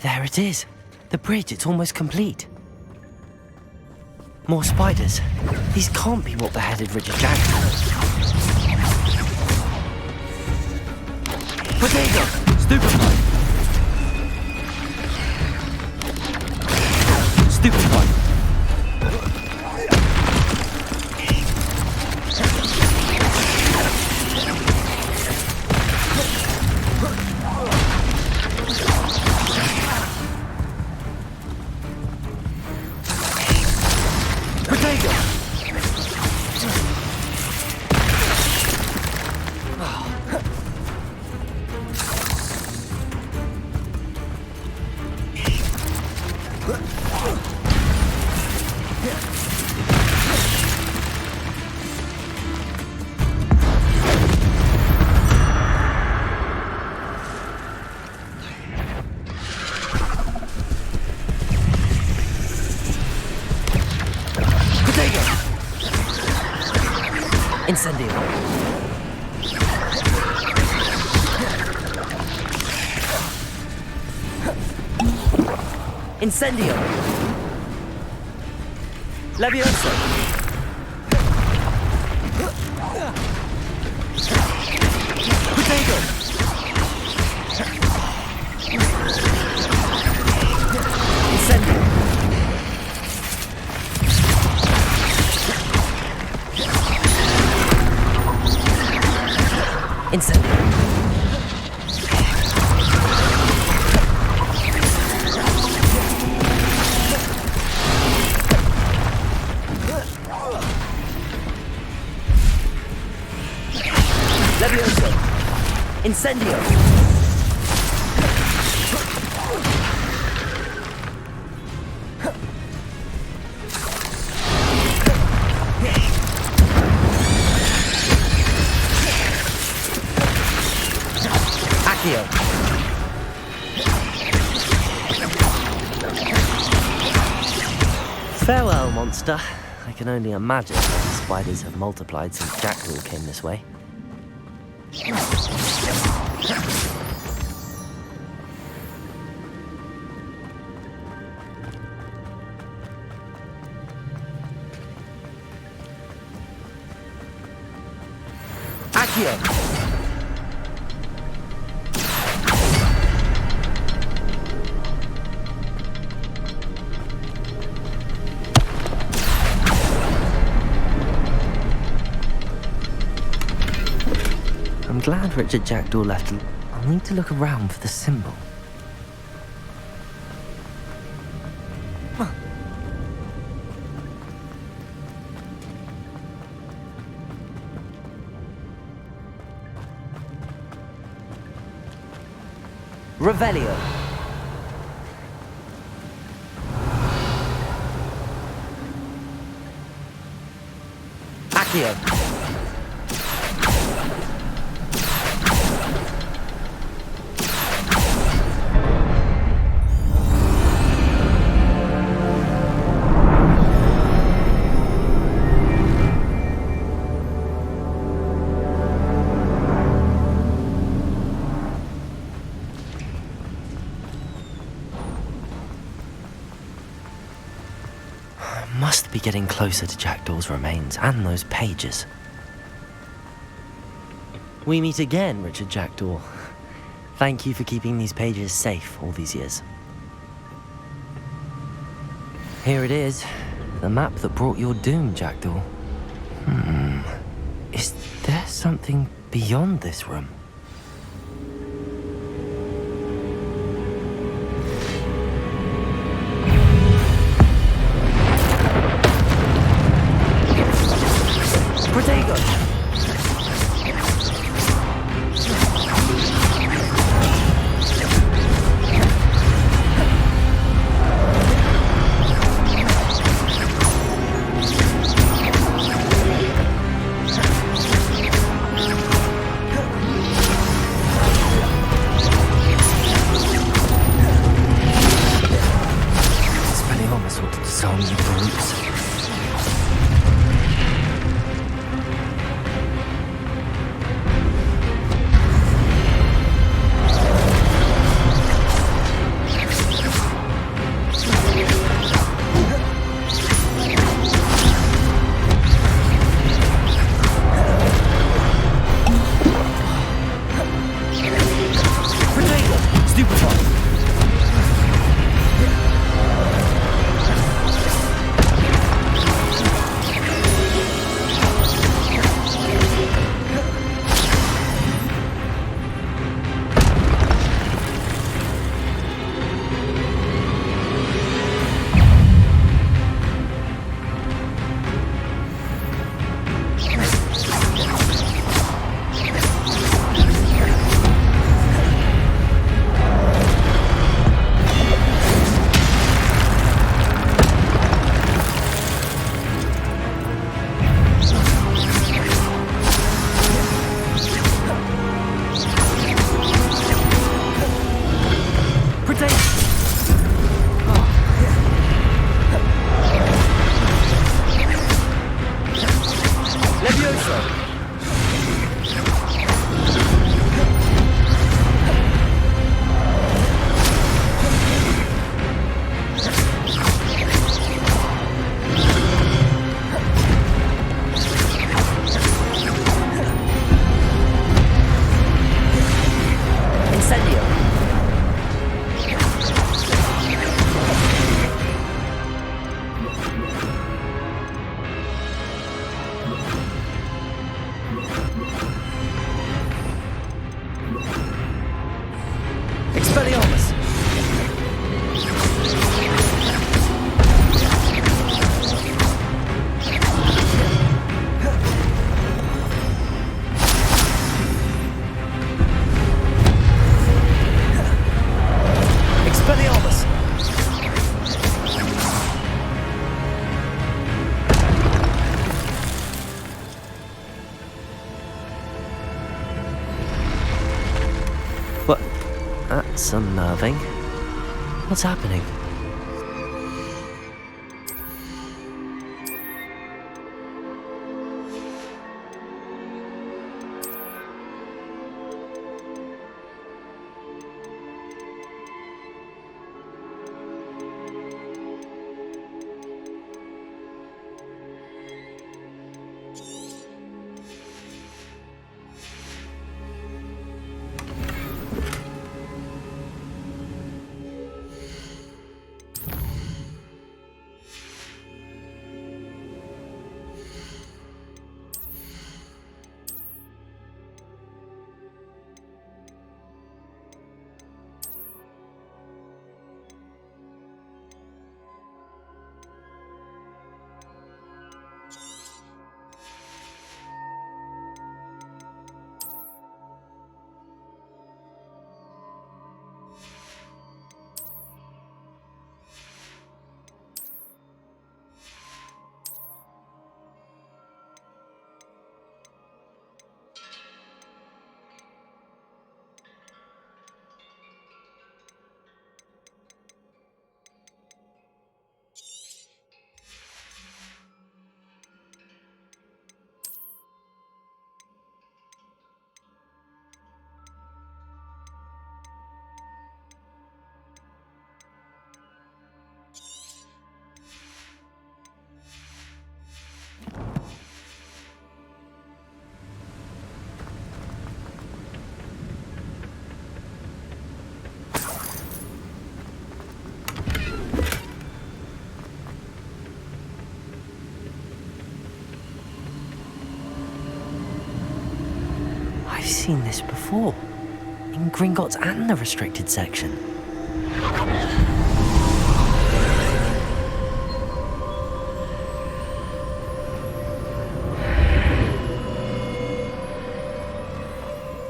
There it is. The bridge, it's almost complete. More spiders. These can't be what beheaded Richard Jackson. Potato! Stupefy! Stupefy! Incendio. Incendio. Levioso. Potato. Incendio. Incendio. Levioso. Incendio. Accio. Farewell, monster. I can only imagine how the spiders have multiplied since Jackdaw came this way. Accio. I'm glad Richard Jackdaw left. I'll need to look around for the symbol. Revelio. Accio. Must be getting closer to Jackdaw's remains and those pages. We meet again, Richard Jackdaw. Thank you for keeping these pages safe all these years. Here it is, The map that brought your doom, Jackdaw. Is there something beyond this room? Protego! That's unnerving. What's happening? seen this before. In Gringotts and the restricted section.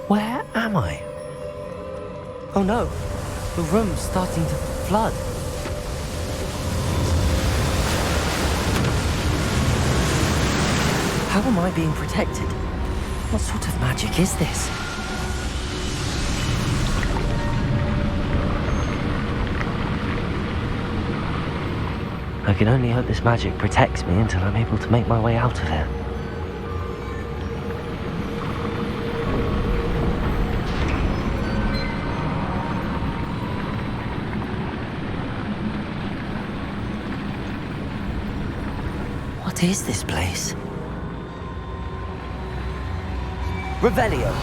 Where am I? Oh no, the room's starting to flood. How am I being protected? What sort of magic is this? I can only hope this magic protects me until I'm able to make my way out of here. What is this place? Revelio.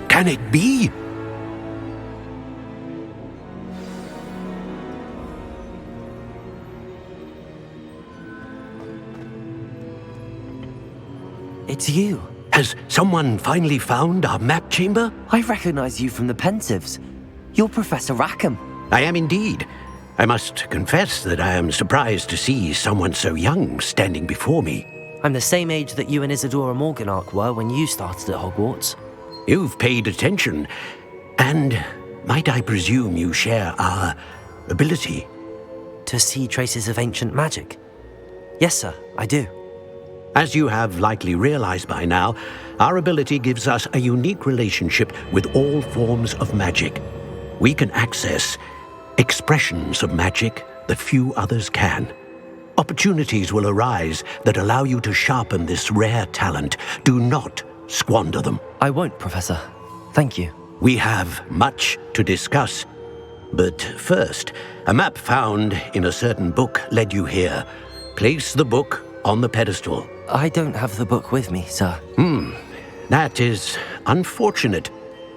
Can it be?
It's you.
Has someone finally found our map chamber?
I recognize you from the Pensives. You're Professor Rackham.
I am indeed. I must confess that I am surprised to see someone so young standing before me.
I'm the same age that you and Isadora Morganach were when you started at Hogwarts.
You've paid attention, and might I presume you share our ability?
To see traces of ancient magic? Yes, sir, I do.
As you have likely realized by now, our ability gives us a unique relationship with all forms of magic. We can access expressions of magic that few others can. Opportunities will arise that allow you to sharpen this rare talent. Do not squander them.
I won't, Professor. Thank you.
We have much to discuss. But first, a map found in a certain book led you here. Place the book on the pedestal.
I don't have the book with me, sir.
That is unfortunate.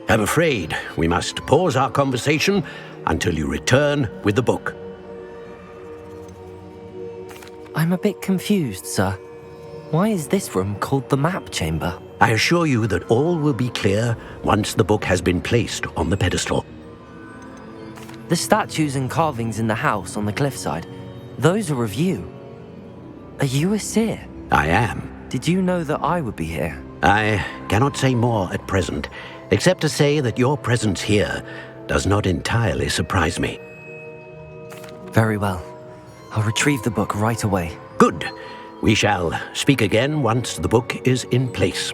I'm afraid we must pause our conversation until you return with the book.
I'm a bit confused, sir. Why is this room called the map chamber?
I assure you that all will be clear once the book has been placed on the pedestal.
The statues and carvings in the house on the cliffside, those are of you. Are you a seer?
I am.
Did you know that I would be here?
I cannot say more at present, except to say that your presence here does not entirely surprise me.
Very well. I'll retrieve the book right away.
Good. We shall speak again once the book is in place.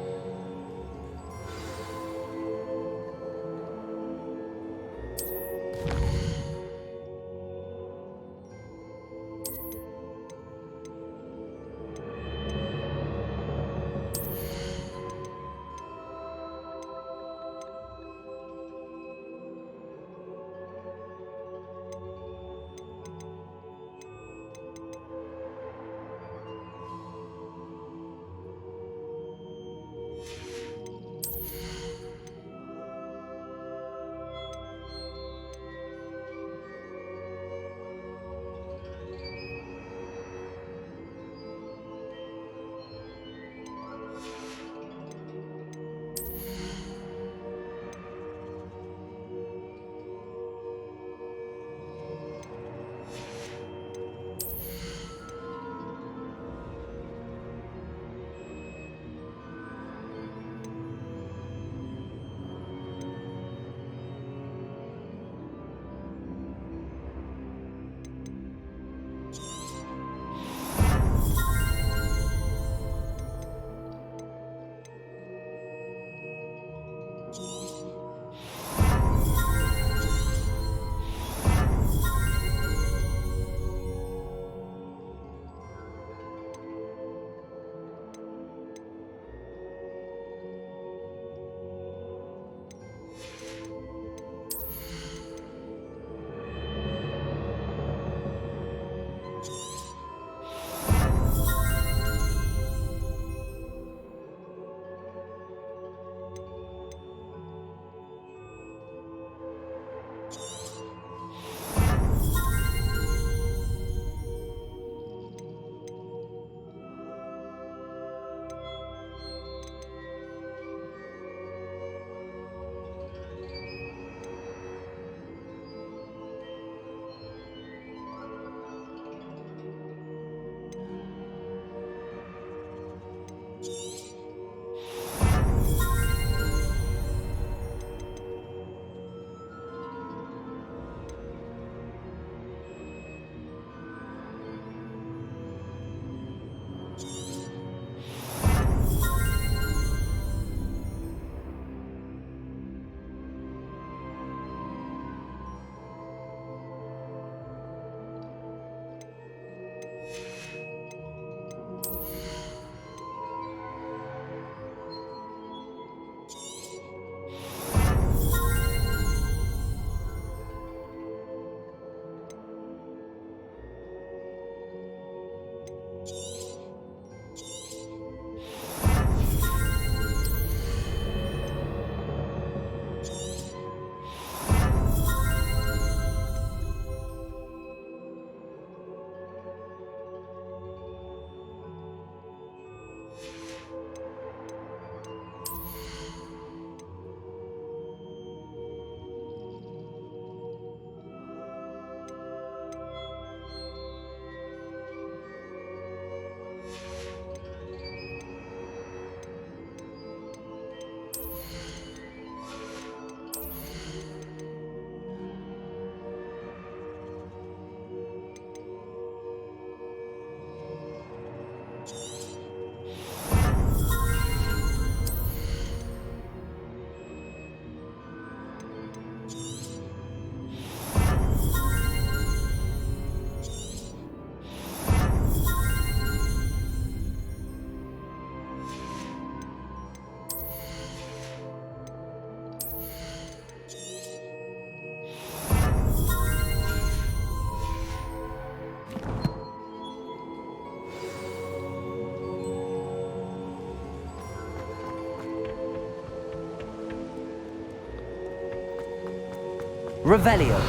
Revelio.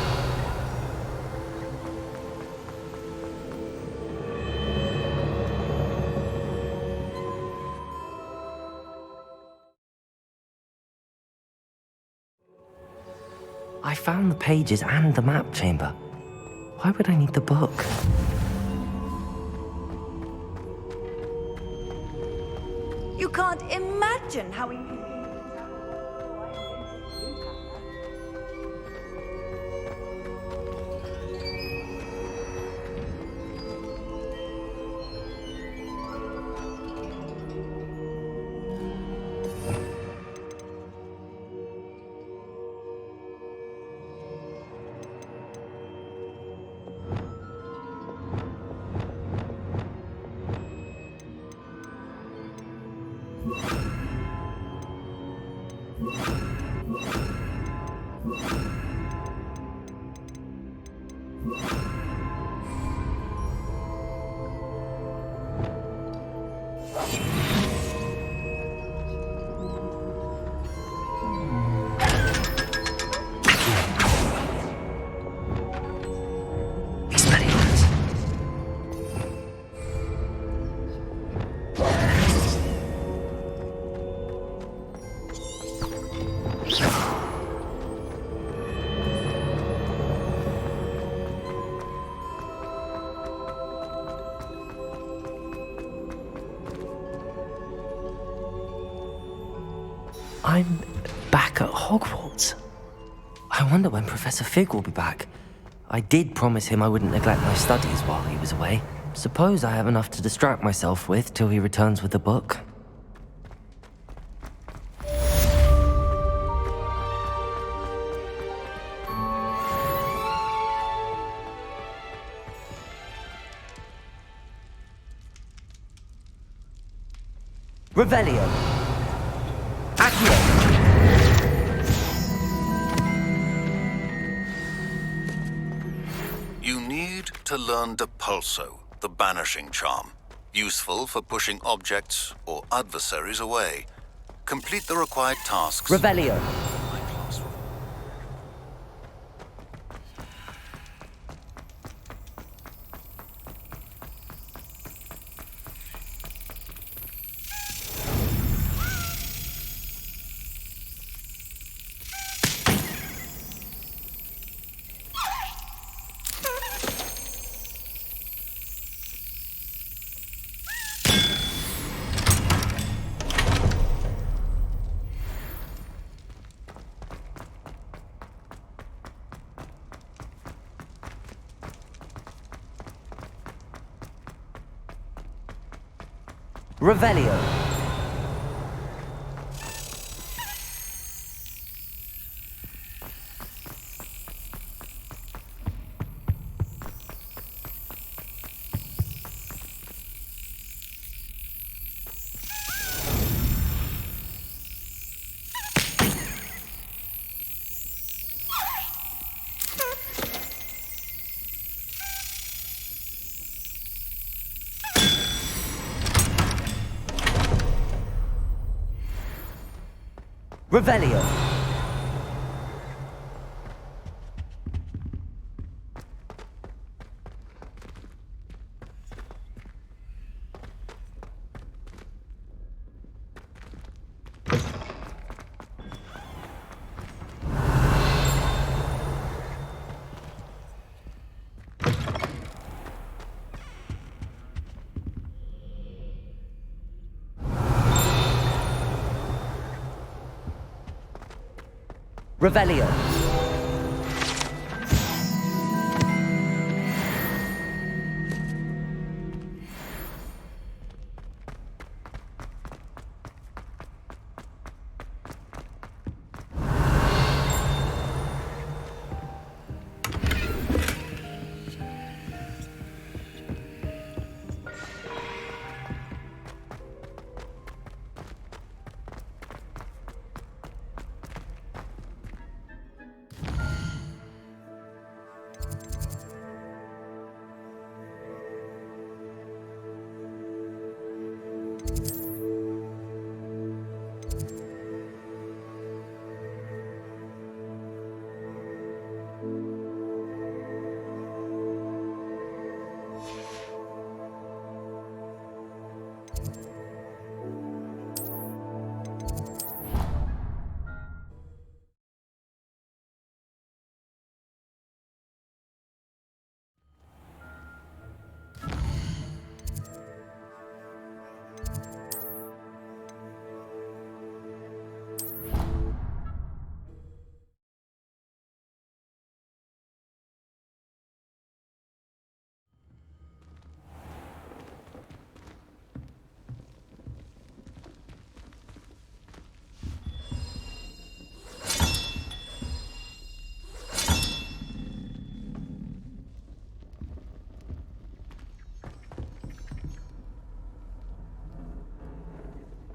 I found the pages and the map chamber. Why would I need the book?
You can't imagine how we...
I'm back at Hogwarts. I wonder when Professor Fig will be back. I did promise him I wouldn't neglect my studies while he was away. Suppose I have enough to distract myself with till he returns with the book. Revelio. Accio.
You need to learn Depulso, the banishing charm. Useful for pushing objects or adversaries away. Complete the required tasks.
Revelio. Revelio. Revelio. Revelio.